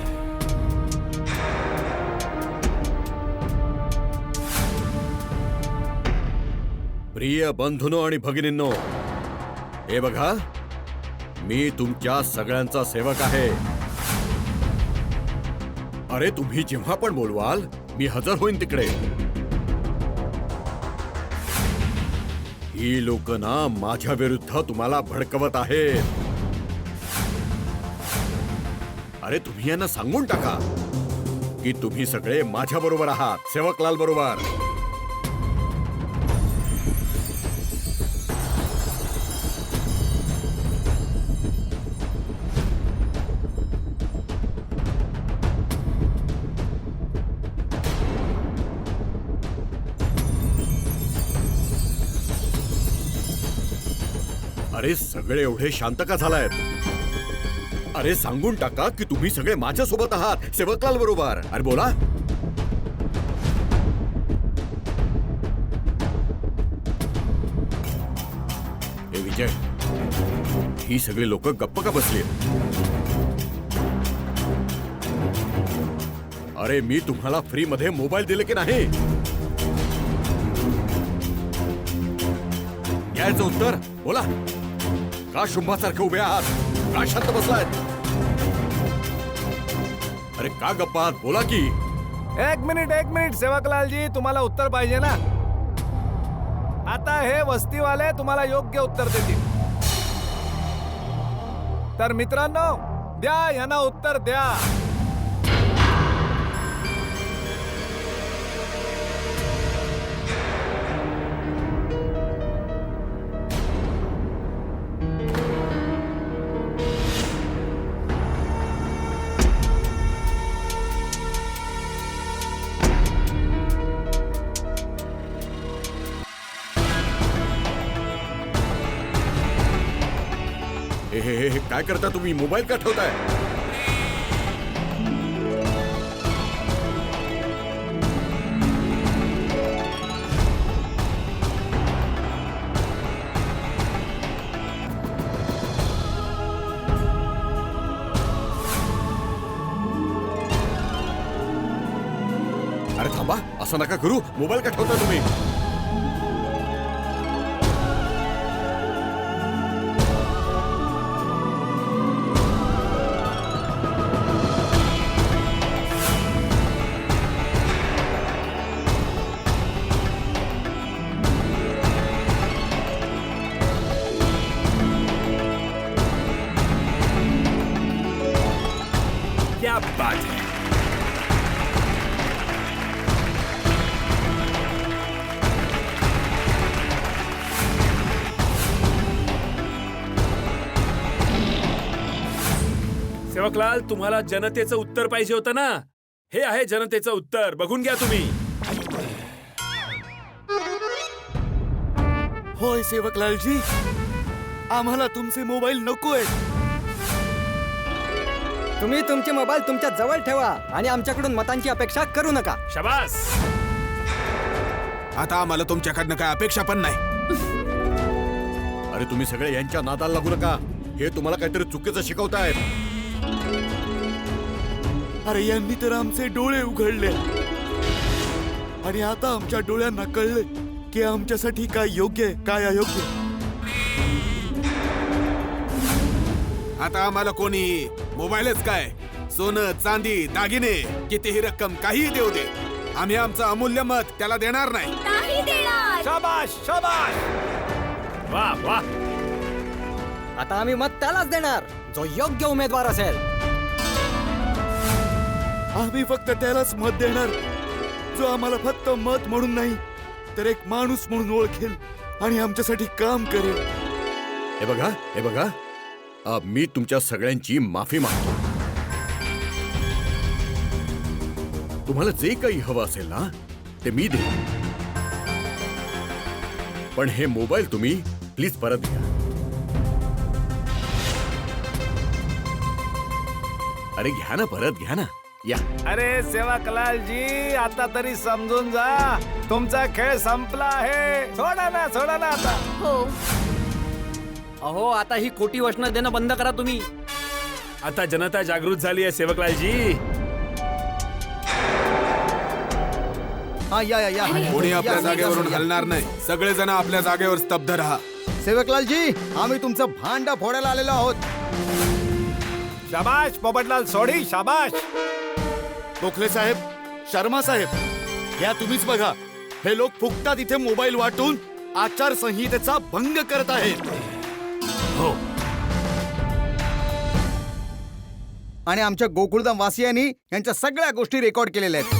प्रिय बंधूनो आणि भगिनींनो, हे बघा, मी तुमच्या सगळ्यांचा सेवक आहे. अरे तुम्ही जेव्हा पण बोलवाल मी हजर होईन तिकडे. ही लोक ना माझ्या विरुद्ध तुम्हाला भडकवत आहेत. अरे तुम्ही यांना सांगून टाका की तुम्ही सगळे माझ्या बरोबर आहात, सेवकलाल बरोबर. अरे सगळे एवढे शांत का झालायत? अरे सांगून टाका की तुम्ही सगळे माझ्या सोबत आहात, सेवकलाल बरोबर. अरे बोला. हे विजय, ही सगळी लोक गप्प का बसली? अरे मी तुम्हाला फ्री मध्ये मोबाईल दिले की नाही? याचं उत्तर बोला. का शुंभासारखे उभे आहात? का शांत बसलायत? अरे का गप्पा आहात? बोला की. एक मिनिट सेवकलालजी, तुम्हाला उत्तर पाहिजे ना. आता हे वस्तीवाले तुम्हाला योग्य उत्तर देतील. तर मित्रांनो, द्या यांना उत्तर द्या. हे काय करता तुम्ही? मोबाईल का ठेवताय? अरे थांबा, असं नका करू. मोबाईल का ठेवता तुम्ही? क्या बात है. सेवकलाल, तुम्हाला जनतेचं उत्तर पाहिजे होतं ना. हे आहे जनतेचं उत्तर, बघून घ्या तुम्ही. होय सेवकलालजी, आम्हाला तुमचे मोबाईल नकोय. तुम्ही तुमचे मोबाईल तुमच्या जवळ ठेवा आणि आमच्याकडून मतांची अपेक्षा करू नका. शाबास. आता आम्हाला तुमच्याकडनं काय अपेक्षा पण नाही. अरे तुम्ही सगळे यांच्या नादाला लागू नका. हे तुम्हाला काहीतरी चुकीचं शिकवतायत. अरे यांनी तर आमचे डोळे उघडले आणि आता आमच्या डोळ्यांना कळले की आमच्यासाठी काय योग्य आहे, काय अयोग्य. आता आम्हाला कोणी मोबाईलच काय, सोनं चांदी दागिने कितीही रक्कम काहीही देऊ दे, आम्ही आमचं अमूल्य मत त्याला देणार नाही. नाही देणार. शाबाश शाबाश. वा वा. आता आम्ही मत त्यालाच देणार जो योग्य उमेदवार असेल. आम्ही फक्त त्यालाच मत देणार जो आम्हाला फक्त मत म्हणून नाही तर एक माणूस म्हणून ओळखेल आणि आमच्यासाठी काम करेल. हे बघा, मी तुमच्या सगळ्यांची माफी मागतो. तुम्हाला जे काही हवं असेल ना ते मी देईन, पण हे मोबाईल तुम्ही प्लीज परत घ्या. अरे घ्या ना, परत घ्या ना. या. अरे सेवकलाल जी, आता तरी समजून जा, तुमचा खेळ संपला आहे. सोडा ना आता. हो. अहो आता ही खोटी वचनं देणं बंद करा तुम्ही. आता जनता जागृत झाली आहे सेवकलालजी. हा या कोणी आपल्या जागेवरून हलणार नाही. सगळेजण आपल्या जागेवर स्तब्ध राहा. सेवकलालजी, आम्ही तुमचं भांड फोडायला आलेलो आहोत. शाबाश पोपटलाल सोडी, शाबाश. गोखले साहेब, शर्मा साहेब, या तुम्हीच बघा. हे लोक फुकटात इथे मोबाईल वाटून आचारसंहितेचा भंग करत आहेत. हो. आणि आमच्या गोकुळधाम वासियांनी यांच्या सगळ्या गोष्टी रेकॉर्ड केलेल्या आहेत.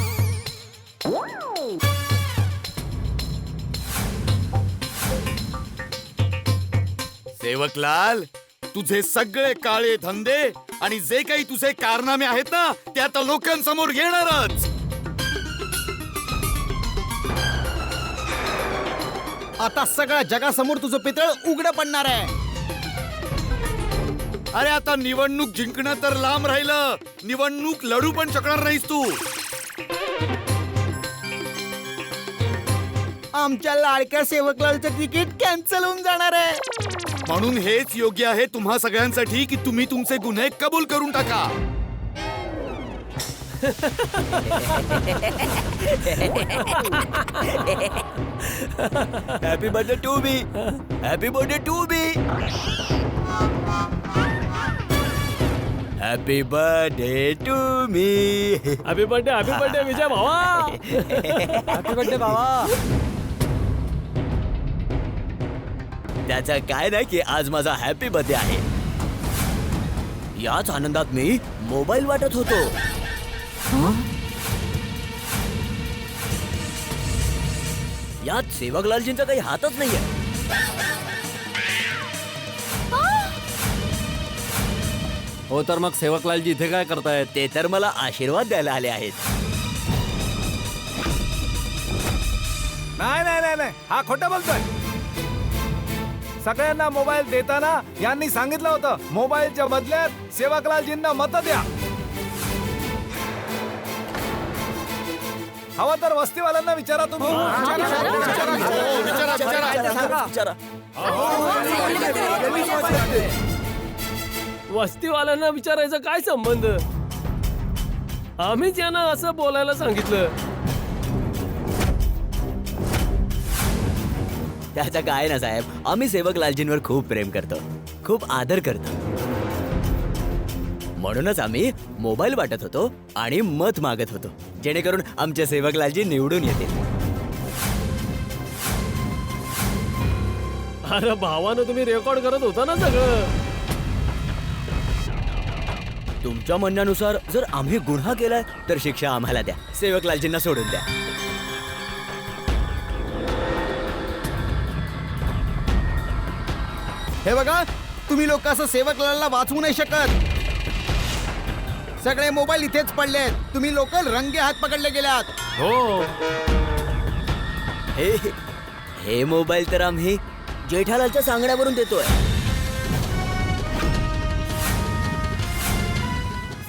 सेवकलाल, तुझे सगळे काळे धंदे आणि जे काही तुझे कारनामे आहेत ना, ते आता लोकांसमोर येणारच. आता सगळ्या जगासमोर तुझं पितळ उघडं पडणार आहे. अरे आता निवडणूक जिंकणं तर लांब राहिलं, निवडणूक लढू पण शकणार नाहीस तू. आमच्या लाडक्या सेवकलालचं तिकीट कॅन्सल होऊन जाणार आहे. म्हणून हेच योग्य आहे तुम्हा सगळ्यांसाठी की तुम्ही तुमचे गुन्हे कबूल करून टाका. Happy birthday to me. Happy birthday to me. Happy birthday to me. Happy birthday Vijay भावा. हॅपी बर्थडे भावा. त्याचं काय नाही की आज माझा हॅपी बर्थडे आहे. याच आनंदात मी मोबाईल वाटत होतो. यात सेवकलालजींचा काही हातच नाहीये. हो तर मग सेवकलालजी इथे काय करतायत? ते तर मला आशीर्वाद द्यायला आले आहेत. नाही, हा खोटं बोलतोय. सगळ्यांना मोबाईल देताना यांनी सांगितलं होतं मोबाईलच्या बदल्यात सेवकलालजींना मतं द्या. हवं तर वस्तीवाल्यांना विचारा तुम्ही. वस्तीवाल्यांना विचारायचा काय संबंध? आम्हीच यांना असं बोलायला सांगितलं. त्याचं काय ना साहेब, आम्ही सेवकलालजींवर खूप प्रेम करतो, खूप आदर करतो. म्हणूनच आम्ही मोबाईल वाटत होतो आणि मत मागत होतो, जेणेकरून आमचे सेवकलालजी निवडून येतील. अरे भावानं तुम्ही रेकॉर्ड करत होता ना सगळं. तुमच्या म्हणण्यानुसार जर आम्ही गुन्हा केलाय तर शिक्षा आम्हाला द्या, सेवकलालजींना सोडून द्या. हे बघा, तुम्ही लोक असं सेवकलालला वाचवू नाही शकत. सगळे मोबाईल इथेच पडलेत. तुम्ही लोक रंगे हात पकडले गेलात. हो. हे मोबाईल तर आम्ही जेठालालच्या सांगण्यावरून देतोय.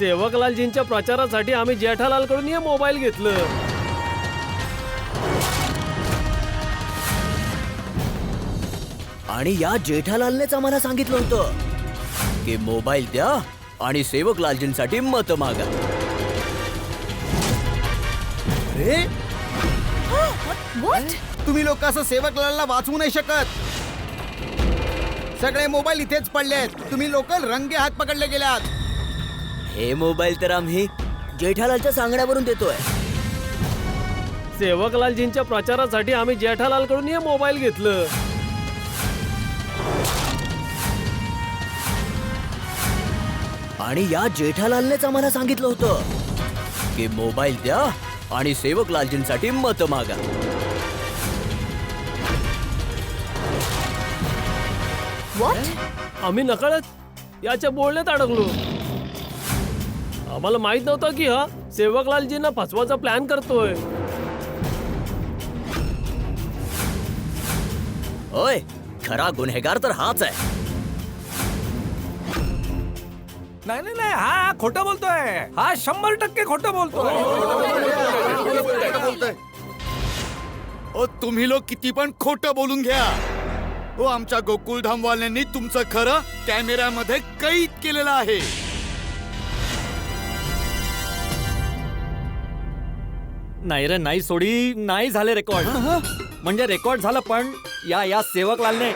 सेवकलालजींच्या प्रचारासाठी आम्ही जेठालालकडून हे मोबाईल घेतलं. आणि या जेठालालनेच आम्हाला सांगितलं होतं की मोबाईल द्या आणि सेवकलालजींसाठी मत मागा. तुम्ही लोक असं सेवकलालला वाचवू नाही शकत. सगळे मोबाईल इथेच पडलेत. तुम्ही लोक रंगे हात पकडले गेलात. हे मोबाईल तर आम्ही जेठालालच्या सांगण्यावरून देतोय. सेवकलालजींच्या प्रचारासाठी आम्ही जेठालालकडून हे मोबाईल घेतलं. आणि या जेठालालनेच आम्हाला सांगितलं होतं की मोबाईल द्या आणि सेवकलालजींसाठी मत मागा. आम्ही नकळत याच्या बोलण्यात अडकलो. आम्हाला माहित नव्हतं की हा सेवकलालजींना फसवायचा प्लॅन करतोय. होय, खरा गुन्हेगार तर हाच आहे. नाही नाही नाही, हा खोटं बोलतोय. हा 100% खोटं बोलतोय. ओ तुम्ही लोक किती पण खोटं बोलून घ्या. ओ आमच्या गोकुळधामवाल्यांनी तुमचं खरं कॅमेऱ्यामध्ये कैद केलेलं आहे. नाही रे, नाही सोडी, नाही झाले रेकॉर्ड. म्हणजे रेकॉर्ड झालं, पण या सेवकलालने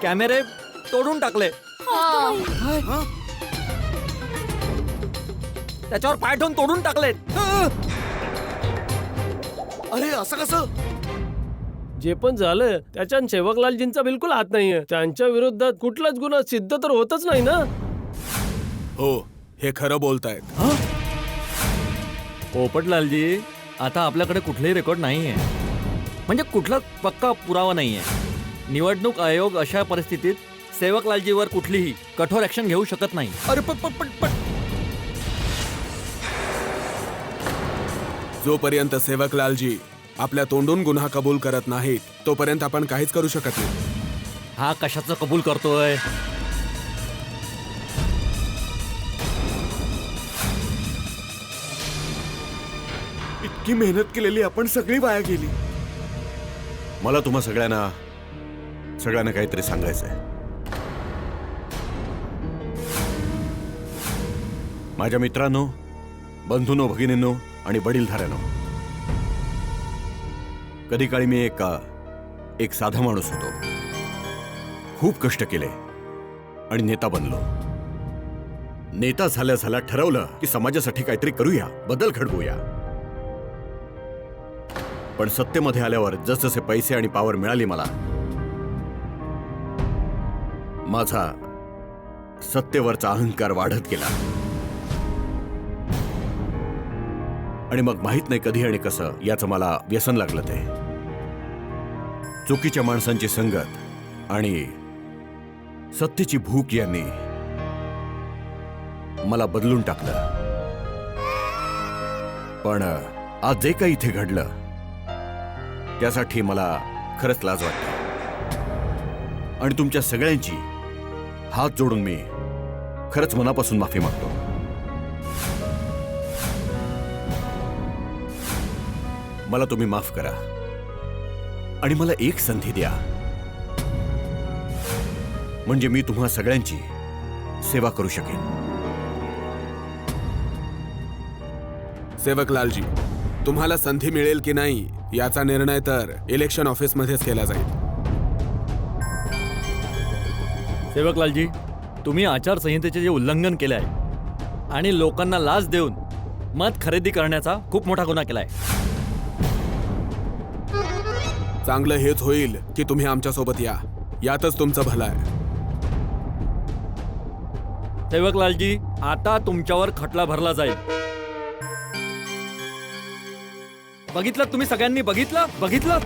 कॅमेरे तोडून टाकले. त्याच्यावर पाय ठेवून तोडून टाकले. अरे असं कसं? जे पण झालं त्याच्यात सेवकलालजींचा बिलकुल हात नाहीये. त्यांच्या विरोधात कुठलाच गुन्हा सिद्ध तर होतच नाही ना. हो, हे खरं बोलतायत. पोपटलालजी, आता आपल्याकडे कुठलेही रेकॉर्ड नाहीये, म्हणजे कुठलाच पक्का पुरावा नाहीये. निवडणूक आयोग अशा परिस्थितीत सेवकलालजीवर कुठलीही कठोर ऍक्शन घेऊ शकत नाही. अरे पण जोपर्यंत सेवकलालजी आपल्या तोंडून गुन्हा कबूल करत नाहीत तोपर्यंत आपण काहीच करू शकत नाही. हा कशाचं कबूल करतोय? इतकी मेहनत केलेली आपण सगळी वाया गेली. मला तुम्हा सगळ्यांना काहीतरी सांगायचंय. माझ्या मित्रांनो, बंधूंनो, भगिनींनो आणि वडीलधाऱ्यांनो, कधी काळी मी एक साधा माणूस होतो. खूप कष्ट केले आणि नेता बनलो. नेता झाल्या ठरवलं की समाजासाठी काहीतरी करूया, बदल घडवूया. पण सत्तेमध्ये आल्यावर जसजसे पैसे आणि पावर मिळाली मला, माझा सत्तेवरचा अहंकार वाढत गेला. आणि मग माहित नाही कधी आणि कसं याचं मला व्यसन लागलं. ते चुकीच्या माणसांची संगत आणि सत्तेची भूक यांनी मला बदलून टाकलं. पण आज जे काही इथे घडलं त्यासाठी मला खरंच लाज वाटते. आणि तुमच्या सगळ्यांची हात जोडून मी खरंच मनापासून माफी मागतो. मला तुम्ही माफ करा आणि मला एक संधी द्या, म्हणजे मी तुम्हा सगळ्यांची सेवा करू शकेन. सेवकलालजी, तुम्हाला संधी मिळेल की नाही याचा निर्णय तर इलेक्शन ऑफिसमध्येच केला जाईल. सेवकलालजी, तुम्ही आचारसंहितेचे जे उल्लंघन केले आहे आणि लोकांना लाच देऊन मत खरेदी करण्याचा खूप मोठा गुन्हा केलाय. चांगलं हेच होईल की तुम्ही आमच्या सोबत या, यातच तुमचं भलं आहे. सेवकलालजी, आता तुमच्यावर खटला भरला जाईल. बघितलं तुम्ही सगळ्यांनी? बघितलं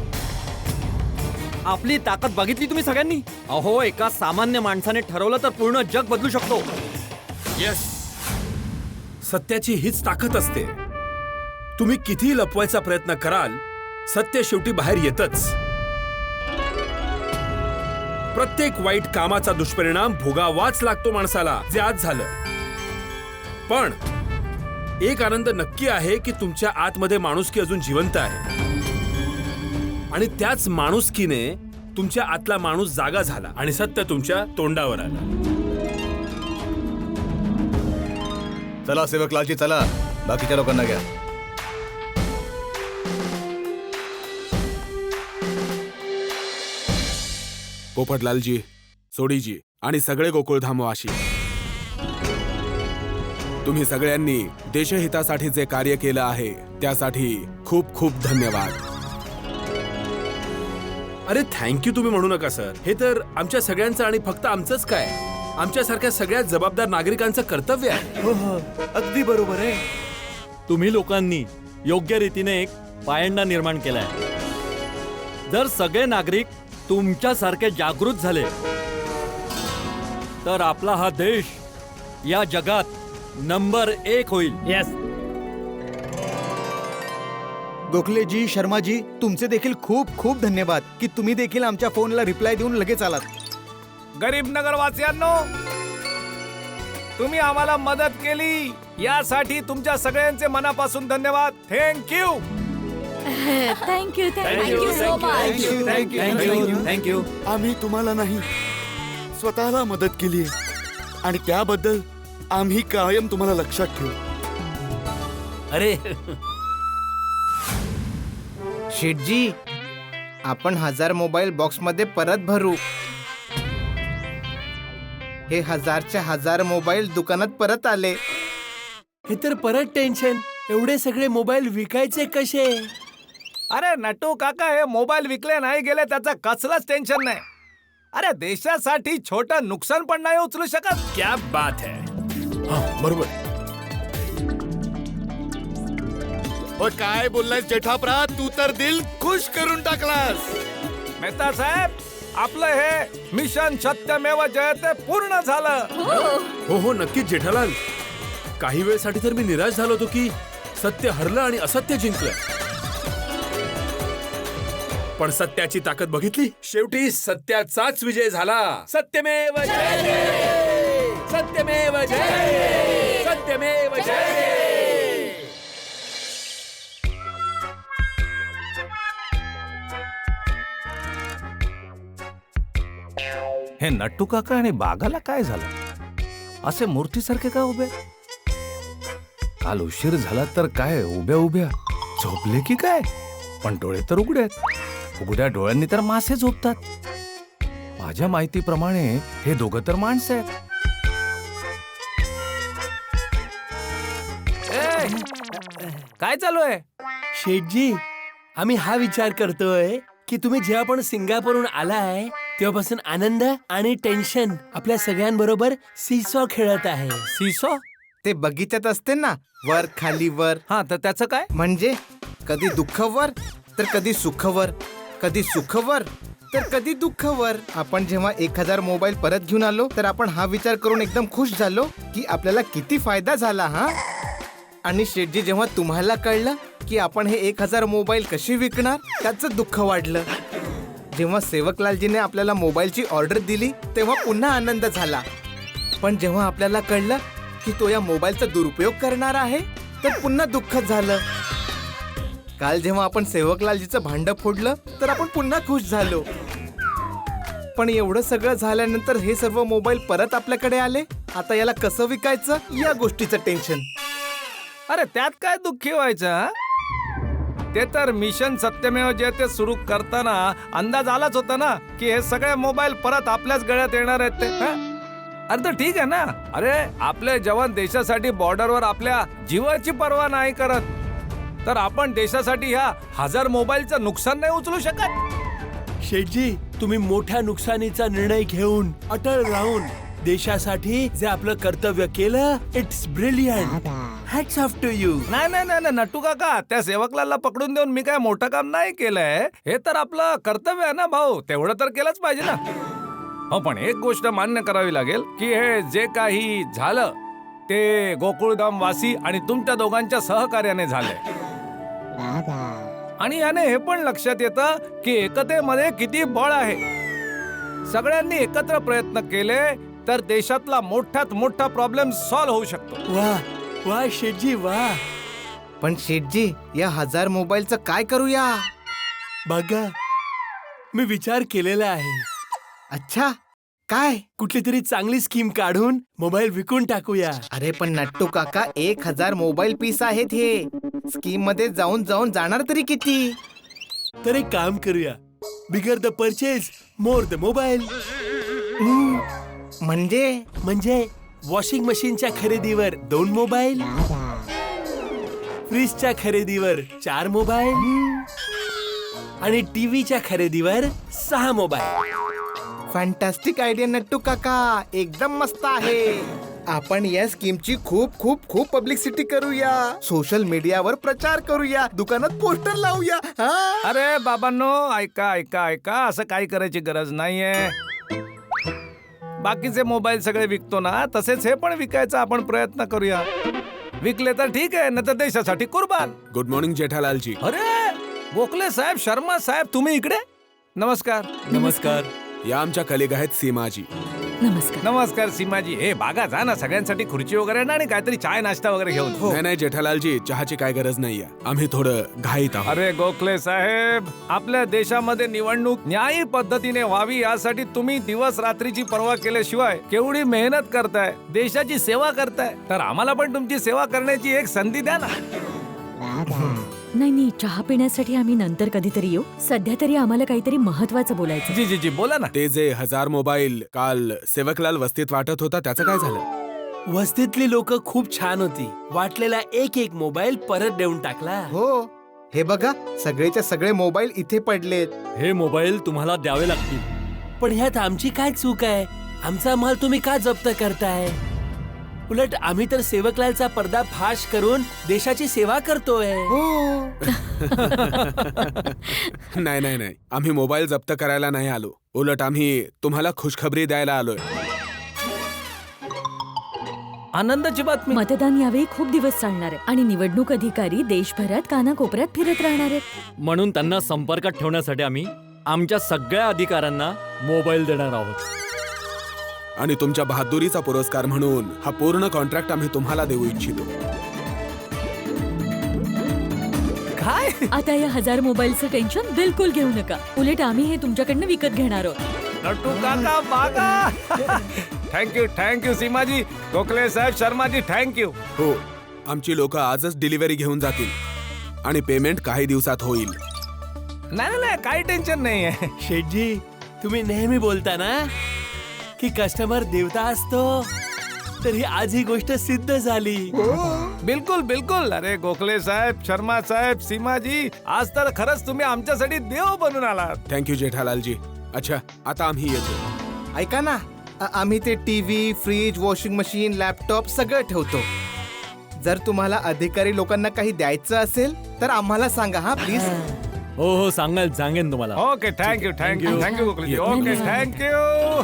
आपली ताकद बघितली तुम्ही सगळ्यांनी? अहो, एका सामान्य माणसाने ठरवलं तर पूर्ण जग बदलू शकतो. येस, सत्याची हीच ताकद असते. तुम्ही किती लपवायचा प्रयत्न कराल, सत्य शेवटी बाहेर येतच. प्रत्येक वाईट कामाचा दुष्परिणाम भोगावाच लागतो माणसाला, जे आज झालं. पण एक आनंद नक्की आहे की तुमच्या आतमध्ये माणुसकी अजून जिवंत आहे. आणि त्याच माणुसकीने तुमच्या आतला माणूस जागा झाला आणि सत्य तुमच्या तोंडावर आलं. चला सेवकलालजी, चला, बाकीच्या लोकांना घ्या. पोपटलालजी, सोडीजी आणि सगळे गोकुळधामवासी, तुम्ही सगळ्यांनी देशहितासाठी जे कार्य केलं आहे त्यासाठी खूप खूप धन्यवाद. अरे थँक्यू तुम्ही म्हणू नका सर, हे तर आमच्या सगळ्यांचं आणि फक्त आमचंच काय, आमच्यासारख्या सगळ्यात जबाबदार नागरिकांचं कर्तव्य आहे. अगदी बरोबर आहे. तुम्ही लोकांनी योग्य रीतीने एक पायंडा निर्माण केलाय. जर सगळे नागरिक तुमच्यासारखे जागृत झाले तर आपला हा देश या जगात नंबर 1 होईल. येस. गोखलेजी, शर्माजी, तुमचे देखील खूप खूप धन्यवाद की तुम्ही देखील आमच्या फोनला रिप्लाय देऊन लगेच आलात. गरीब नगरवासियांनो, तुम्ही आम्हाला मदत केली यासाठी तुमच्या सगळ्यांचे मनापासून धन्यवाद. Thank you. Thank you thank you so much. Thank you. आम्ही तुम्हाला नाही, स्वतःला मदत केली आणि त्याबद्दल आम्ही कायम तुम्हाला लक्षात ठेवू. अरे शेठजी, आपण 1000 मोबाईल बॉक्स मध्ये परत भरू. हे 1000च्या 1000 मोबाईल दुकानात परत आले. हे तर परत टेन्शन. एवढे सगळे मोबाईल विकायचे कसे? अरे नटू काका, हे मोबाईल विकले नाही गेले त्याचं कसलंच टेन्शन नाही. अरे देशासाठी छोटं नुकसान पण नाही उचलू शकत. क्या बात है. बरोबर. ओ काय बोललास जेठाप्रात, तू तर दिल खुश करून टाकलास. मेहता साहेब, आपलं हे मिशन सत्यमेव जयते पूर्ण झालं. हो नक्कीच जेठालाल. काही वेळसाठी तर मी निराश झालो होतो की सत्य हरलं आणि असत्य जिंकलं. पण सत्याची ताकद बघितली. शेवटी सत्याचाच विजय झाला. सत्यमेव जयते. सत्यमेव जयते. सत्यमेव जयते. हे नट्टू काका आणि बागाला काय झालं? असे मूर्तीसारखे काय उभे? काल उशीर झाला तर काय उभ्या उभ्या झोपले की काय? पण डोळे तर उघडे आहेत. उघड्या डोळ्यांनी तर मासे झोपतात. माझ्या माहितीप्रमाणे हे दोघं तर माणसं आहेत. काय चालू आहे? शेठजी, आम्ही हा विचार करतोय की तुम्ही जेव्हापण सिंगापूरहून आलाय तेव्हापासून आनंद आणि टेन्शन आपल्या सगळ्यांबरोबर सीसॉ खेळत आहे. सीसॉ? ते बगीच्यात असते ना, वर खाली वर. हा, तर त्याचं काय? म्हणजे कधी दुःखवर तर कधी सुखवर, कधी सुखवर तर कधी दुःखवर. आपण जेव्हा 1000 मोबाईल परत घेऊन आलो तर आपण हा विचार करून एकदम खुश झालो की आपल्याला किती फायदा झाला. हा, आणि शेठजी, जेव्हा तुम्हाला कळलं की आपण हे 1000 मोबाईल कशी विकणार त्याचं दुःख वाढलं. जेव्हा सेवकलालजीने आपल्याला मोबाईलची ऑर्डर दिली तेव्हा पुन्हा आनंद झाला. पण जेव्हा आपल्याला कळलं की तो या मोबाईलचा दुरुपयोग करणार आहे तर पुन्हा दुःख झालं. काल जेव्हा आपण सेवकलालजीचं भांडं फोडलं तर आपण पुन्हा खुश झालो. पण एवढं सगळं झाल्यानंतर हे सर्व मोबाईल परत आपल्याकडे आले. आता याला कसं विकायचं या गोष्टीचं टेन्शन. अरे त्यात काय दुःखी व्हायचं? ते तर मिशन सत्यमेव जयते सुरू करताना अंदाज आलाच होता ना की हे सगळे मोबाईल परत आपल्याच गळ्यात येणार आहेत ते. अरे तर ठीक आहे ना. अरे आपले जवान देशासाठी बॉर्डरवर आपल्या जीवाची पर्वा नाही करत, तर आपण देशासाठी ह्या 1000 मोबाईलचं नुकसान नाही उचलू शकत? शेठजी, तुम्ही मोठ्या नुकसानीचा निर्णय घेऊन अटळ राहून देशासाठी जे आपलं कर्तव्य केलं, it's brilliant. Hats off to you. नाही नाही नाही नट्टू काका, त्या सेवकलालला पकडून देऊन मी काय मोठं काम नाही केलंय. हे तर आपलं कर्तव्य आहे ना भाऊ, तेवढं तर केलंच पाहिजे ना. हो, पण एक गोष्ट मान्य करावी लागेल की हे जे काही झालं ते गोकुळधाम वासी आणि तुमच्या दोघांच्या सहकार्याने झालंय. आणि याने हे पण लक्षात येतं की एकतेमध्ये किती बळ आहे. सगळ्यांनी एकत्र प्रयत्न केले तर देशातला मोठ्यात मोठा प्रॉब्लेम सॉल्व्ह होऊ शकतो. वा वा शेठजी वा. पण शेठजी, या 1000 मोबाईलचं काय करूया? बघा, मी विचार केलेला आहे. अच्छा, काय? कुठली तरी चांगली स्कीम काढून मोबाईल विकून टाकूया. अरे पण नट्टू काका, 1000 मोबाईल पीस आहेत. हे स्कीम मध्ये जाऊन जाऊन जाणार तरी किती? तर एक काम करूया, bigger the purchase more the mobile. म्हणजे वॉशिंग मशीनच्या खरेदीवर 2 मोबाईल, फ्रीजच्या खरेदीवर 4 मोबाईल आणि टीव्हीच्या खरेदीवर 6 मोबाईल. फॅन्टॅस्टिक आयडिया नट्टू काका, एकदम मस्त आहे. आपण या स्कीमची खूप खूप खूप पब्लिसिटी करूया. सोशल मीडियावर प्रचार करूया. दुकानात पोस्टर लावूया. अरे बाबांनो, ऐका ऐका ऐका, असं काही करायची गरज नाहीये. बाकीचे मोबाईल सगळे विकतो ना, तसेच हे पण विकायचा आपण प्रयत्न करूया. विकले तर ठीक आहे, नाही तर देशासाठी कुर्बान. Good morning Jethalalji. अरे गोखले साहेब, शर्मा साहेब, तुम्ही इकडे? नमस्कार. नमस्कार. या आमच्या कलिग आहेत सीमाजी. नमस्कार. नमस्कार सीमाजी. हे बागा जा ना, सगळ्यांसाठी खुर्ची वगैरे ना आणि काहीतरी चाय नाश्ता वगैरे घेऊन. नाही नाही जेठालालजी, चहाची काय गरज नाहीये. आम्ही थोडं घाईत आहोत. अरे गोखले साहेब, आपल्या देशामध्ये निवडणूक न्यायी पद्धतीने व्हावी यासाठी तुम्ही दिवस रात्रीची पर्वा केल्याशिवाय केवढी मेहनत करताय, देशाची सेवा करताय. तर आम्हाला पण तुमची सेवा करण्याची एक संधी द्या ना. नाही, चहा पिण्यासाठी आम्ही नंतर कधीतरी येऊ. सध्या तरी आम्हाला काहीतरी महत्वाचं बोलायचं. जी जी जी, बोला ना. ते जे 1000 मोबाईल काल सेवकलाल वस्तीत वाटत होता त्याचं काय झालं? वस्तीतली लोक खूप छान होती. वाटलेला एक एक मोबाईल परत देऊन टाकला. हो, हे बघा, सगळेच्या सगळे मोबाईल इथे पडलेत. हे मोबाईल तुम्हाला द्यावे लागतील. पण ह्यात आमची काय चूक आहे? आमचा माल तुम्ही का जप्त करताय? उलट आम्ही तर सेवकलालचा पर्दा फाश करून देशाची सेवा करतोय. नाही नाही नाही, आम्ही मोबाईल जप्त करायला नाही आलो. उलट आम्ही तुम्हाला खुशखबरी द्यायला आलोय. आनंदाची बातमी. मतदान यावेळी खूप दिवस चालणार आहे आणि निवडणूक अधिकारी देशभरात कानाकोपऱ्यात फिरत राहणार आहेत. म्हणून त्यांना संपर्कात ठेवण्यासाठी आम्ही आमच्या सगळ्या अधिकाऱ्यांना मोबाईल देणार आहोत. आणि तुमच्या बहादुरीचा पुरस्कार म्हणून हा पूर्ण कॉन्ट्रॅक्ट आम्ही तुम्हाला देऊ इच्छितो. काय? आता या 1000 मोबाईलचं टेन्शन बिलकुल घेऊ नका. उलट आम्ही हे तुमच्याकडनं विकत घेणार आहोत. नट्टू काका, बागा. थँक्यू सीमाजी, गोखले साहेब, शर्माजी, थँक्यू. हो, आमची लोक आजच डिलिव्हरी घेऊन जातील आणि पेमेंट काही दिवसात होईल. नाही, काही टेन्शन नाहीये. शेठजी, तुम्ही नेहमी बोलता ना की कस्टमर देवता असतो, तर ही आज ही गोष्ट सिद्ध झाली. बिलकुल बिलकुल. अरे गोखले साहेब, शर्मा साहेब, सीमाजी, आज तर खरंच तुम्ही आमच्यासाठी देव बनून आलात. थँक्यू जेठालालजी. अच्छा, आता आम्ही येतो. ऐका ना, आम्ही ते TV, fridge, washing machine, laptop सगळं ठेवतो. जर तुम्हाला अधिकारी लोकांना काही द्यायचं असेल तर आम्हाला सांगा हा, प्लीज. हो, सांगेन तुम्हाला. Okay, thank you Gokhaleji. Okay, thank you.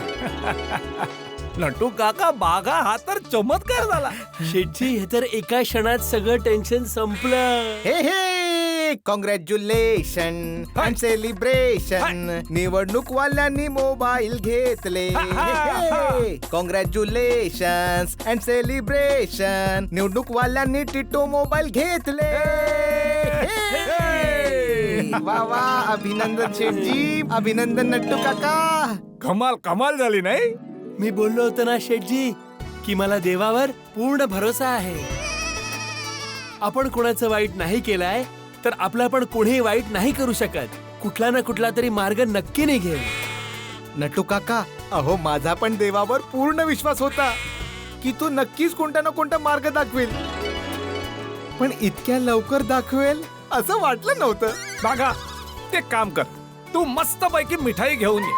Nattu काका, बागा, हा तर चमत्कार झाला. शेठजी, हे तर एका क्षणात सगळं टेन्शन संपलं. हे कॉंग्रॅच्युलेशन अँड सेलिब्रेशन. निवडणूक वाल्यांनी मोबाईल घेतले. Congratulation and celebration. निवडणूक वाल्यांनी टिटो मोबाईल घेतले. वा वा, अभिनंदन शेठजी, अभिनंदन नट्टू काका. कमाल झाली नाही? मी बोललो होतो ना शेठजी की मला देवावर पूर्ण भरोसा आहे. आपण कोणाचं वाईट नाही केलंय तर आपला पण कोणीही वाईट नाही करू शकत. कुठला ना कुठला तरी मार्ग नक्की निघेल. नट्टू काका, अहो माझा पण देवावर पूर्ण विश्वास होता की तू नक्कीच कोणता ना कोणता मार्ग दाखवेल, पण इतक्या लवकर दाखवेल असं वाटलं नव्हतं. बागा, ते काम कर, तू मस्त पैकी मिठाई घेऊन ये.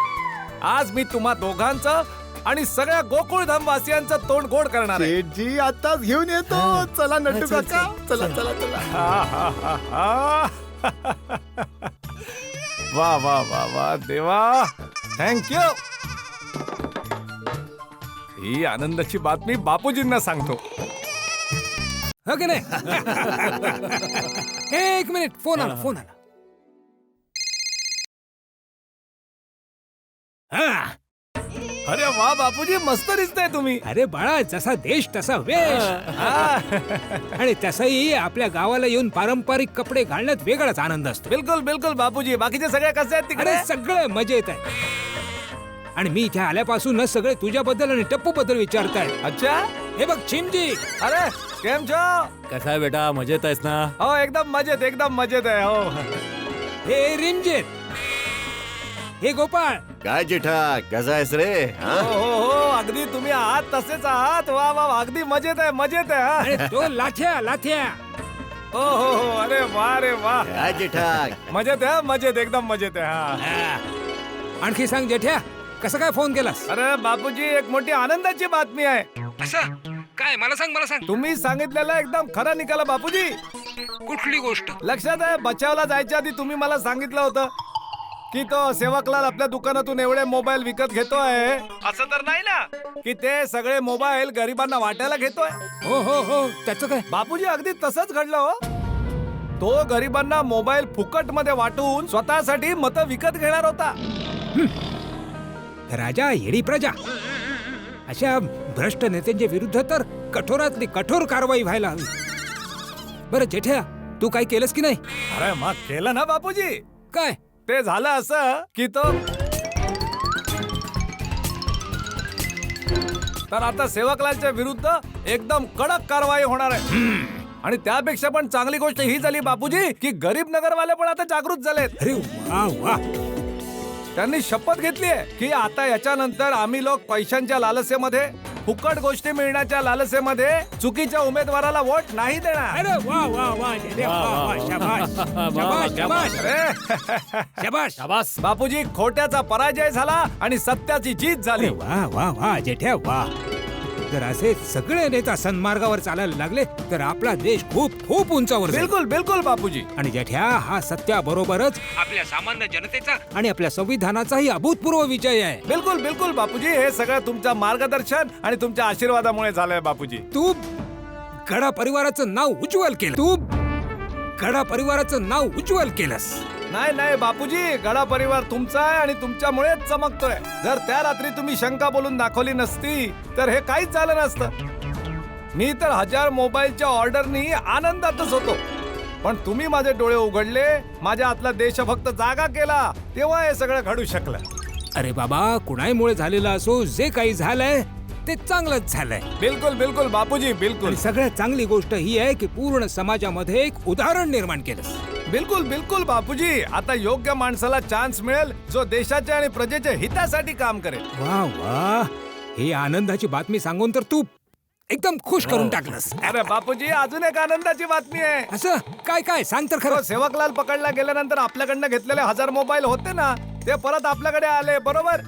आज मी तुम्हा दोघांचं आणि सगळ्या गोकुळधाम वासियांचं तोंड गोड करणार आहे. शेठजी, आताच घेऊन येतो. चला नट्टू काका, चला. वा वा वा वा, देवा, थँक्यू. ही आनंदाची बातमी बापूजींना सांगतो. हो की नाही? एक मिनिट, फोन आला. अरे वा बापूजी, मस्त दिसताय तुम्ही. अरे बाळा, जसा देश तसा वेश. आणि तसंही आपल्या गावाला येऊन पारंपरिक कपडे घालण्यात वेगळाच आनंद असतो. बिलकुल बापूजी. बाकीचे सगळे कसे आहेत तिकडे? अरे सगळे मजेत आहे. आणि मी इथे आल्यापासून सगळे तुझ्याबद्दल आणि टप्पू बद्दल विचारतायत. अच्छा, हे बघ चिमजी. अरे केम छो? कसा आहे बेटा, मजेत आहेस ना? हो, एकदम मजेत आहे. हो. हे रिमजित. हे गोपाळ. काय जेठा, कसा आहेस रे? हो, अगदी तुम्ही आहात तसेच आहात. वा वा, अगदी मजेत आहे. अरे तो लाथ्या. हो, अरे वा रे वा. काय जेठा? मजेत, एकदम मजेत आहे. हा. आणखी सांग जेठ्या, कसं काय फोन केलास? अरे बापूजी, एक मोठी आनंदाची बातमी आहे. असं काय? मला सांग. तुम्ही सांगितलेलं एकदम खरं निघालं बापूजी. कुठली गोष्ट? लक्षात आहे, बचावला जायच्या आधी तुम्ही मला सांगितलं होतं की तो सेवकलाल आपल्या दुकानातून एवढे मोबाईल विकत घेतोय. असं तर नाही ना की ते सगळे मोबाईल गरिबांना वाटायला घेतोय? हो, त्याचं काय? बापूजी, अगदी तसंच घडलं. हो, तो गरिबांना मोबाईल फुकट मध्ये वाटून स्वतःसाठी मतं विकत घेणार होता. राजा येडी प्रजा अशा भ्रष्ट नेत्यांच्या विरुद्ध तर कठोरातली कठोर कारवाई व्हायला हवी. बरं जेठ्या, तू काय केलंस की नाही? अरे मग केलं ना बापूजी. काय ते झालं असं की तो तर आता सेवकलालच्या विरुद्ध एकदम कडक कारवाई होणार आहे. आणि त्यापेक्षा पण चांगली गोष्ट ही झाली बापूजी की गरीब नगरवाले पण आता जागृत झालेत. अरे वा वा. त्यांनी शपथ घेतली आहे की आता याच्यानंतर आम्ही लोक पैशांच्या लालसेमध्ये, फुकट गोष्टी मिळण्याच्या लालसेमध्ये चुकीच्या उमेदवाराला वोट नाही देणार. अरे वा वा वा जेठ्या, वा वा, शाबास शाबास शाबास शाबास शाबास. बापूजी, खोट्याचा पराजय झाला आणि सत्याची जीत झाली. वा वा वा जेठ्या वा. जर असे सगळे नेता सन्मार्गावर चालायला लागले तर आपला देश खूप खूप उंचावर जाईल. बिलकुल बिलकुल बापूजी. आणि जेठ्या, हा सत्याबरोबरच आपल्या सामान्य जनतेचा आणि आपल्या संविधानाचाही अभूतपूर्व विजय आहे. बिलकुल बिलकुल बापूजी. हे सगळं तुमच्या मार्गदर्शन आणि तुमच्या आशीर्वादामुळे झालंय बापूजी. तू गडा परिवाराचं नाव उज्ज्वल केलं. तू गडा परिवाराचं नाव उज्ज्वल केलंस. नाही नाही बापूजी, गडा परिवार तुमचा आहे आणि तुमच्यामुळेच चमकतोय. जर त्या रात्री तुम्ही शंका बोलून दाखवली नसती तर हे काहीच झालं नसतं. मी तर 1000 मोबाईलच्या ऑर्डरनी आनंदातच होतो, पण तुम्ही माझे डोळे उघडले, माझ्या आतला देशभक्त जागा केला, तेव्हा हे सगळं घडू शकलं. अरे बाबा, कुणाईमुळे झालेलं असो, जे काही झालंय ते चांगलंच झालंय. बिलकुल बिलकुल बापूजी, बिलकुल. आणि सगळ्यात चांगली गोष्ट ही आहे की पूर्ण समाजामध्ये एक उदाहरण निर्माण केलंस. बिलकुल बिलकुल बापूजी. आता योग्य माणसाला चान्स मिळेल जो देशाच्या आणि प्रजेच्या हितासाठी काम करेल. वा वा, ही आनंदाची बातमी सांगून तर तू एकदम खुश करून टाकलंस. अरे बापूजी, अजून एक आनंदाची बातमी आहे. असं काय काय सांग तर खरं. सेवकलाल पकडला गेल्यानंतर आपल्याकडनं घेतलेले 1000 मोबाईल होते ना, ते परत आपल्याकडे आले, बरोबर?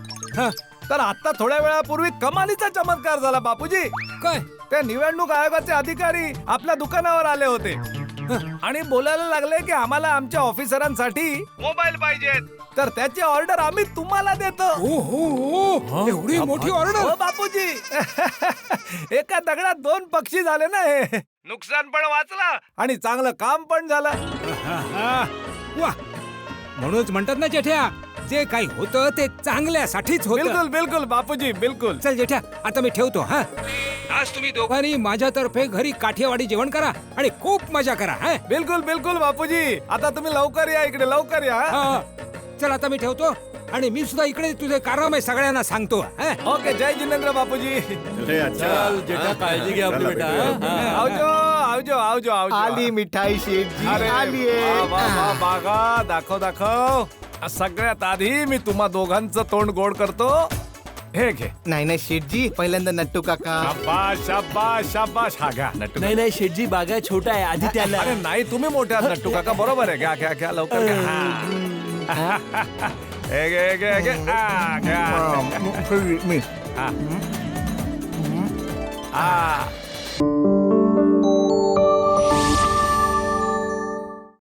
तर आता थोड्या वेळापूर्वी कमालीचा चमत्कार झाला बापूजी. काय? ते निवडणूक आयोगाचे अधिकारी आपल्या दुकानावर आले होते आणि बोलायला लागले की आम्हाला आमच्या ऑफिसरांसाठी मोबाईल पाहिजेत, तर त्याची ऑर्डर आम्ही तुम्हाला देतो. एवढी मोठी ऑर्डर? हो बापूजी. एका दगडात 2 पक्षी झाले ना. हे नुकसान पण वाचलं आणि चांगलं काम पण झालं. वा, म्हणूनच म्हणतात ना जेठ्या, जे काही होतं ते चांगल्यासाठीच होतं. बिलकुल बिलकुल बापूजी, बिलकुल. चल जेठ्या, आता मी ठेवतो. हा, आज तुम्ही दोघांनी माझ्यातर्फे घरी काठियावाडी जेवण करा आणि खूप मजा करा. हा, बिलकुल बिलकुल बापूजी. आता तुम्ही लवकर या इकडे, लवकर या. चल आता मी ठेवतो आणि मी सुद्धा इकडे तुझे कारनामे सगळ्यांना सांगतो. ओके, जय जिनेंद्र बापूजी. चल जेठा, काळजी घ्या आपली बेटा. आवजो आवजो आवजो आवजो. आली मिठाई शेठजी, आली बागा. दाखव दाखव. सगळ्यात आधी मी तुम्हा दोघांचं तोंड गोड करतो. हे घे. नाही नाही शेठजी, पहिल्यांदा नट्टू काका. शाबाश शाबाश शाबाश. हा घ्या नट्टू. नाही नाही शेठजी, बागा छोटा आहे, आधी त्याला. अरे नाही, तुम्ही मोठे आहात नट्टू काका, बरोबर आहे. घ्या घ्या घ्या, लवकर घ्या. हे घे घे घे. घ्या.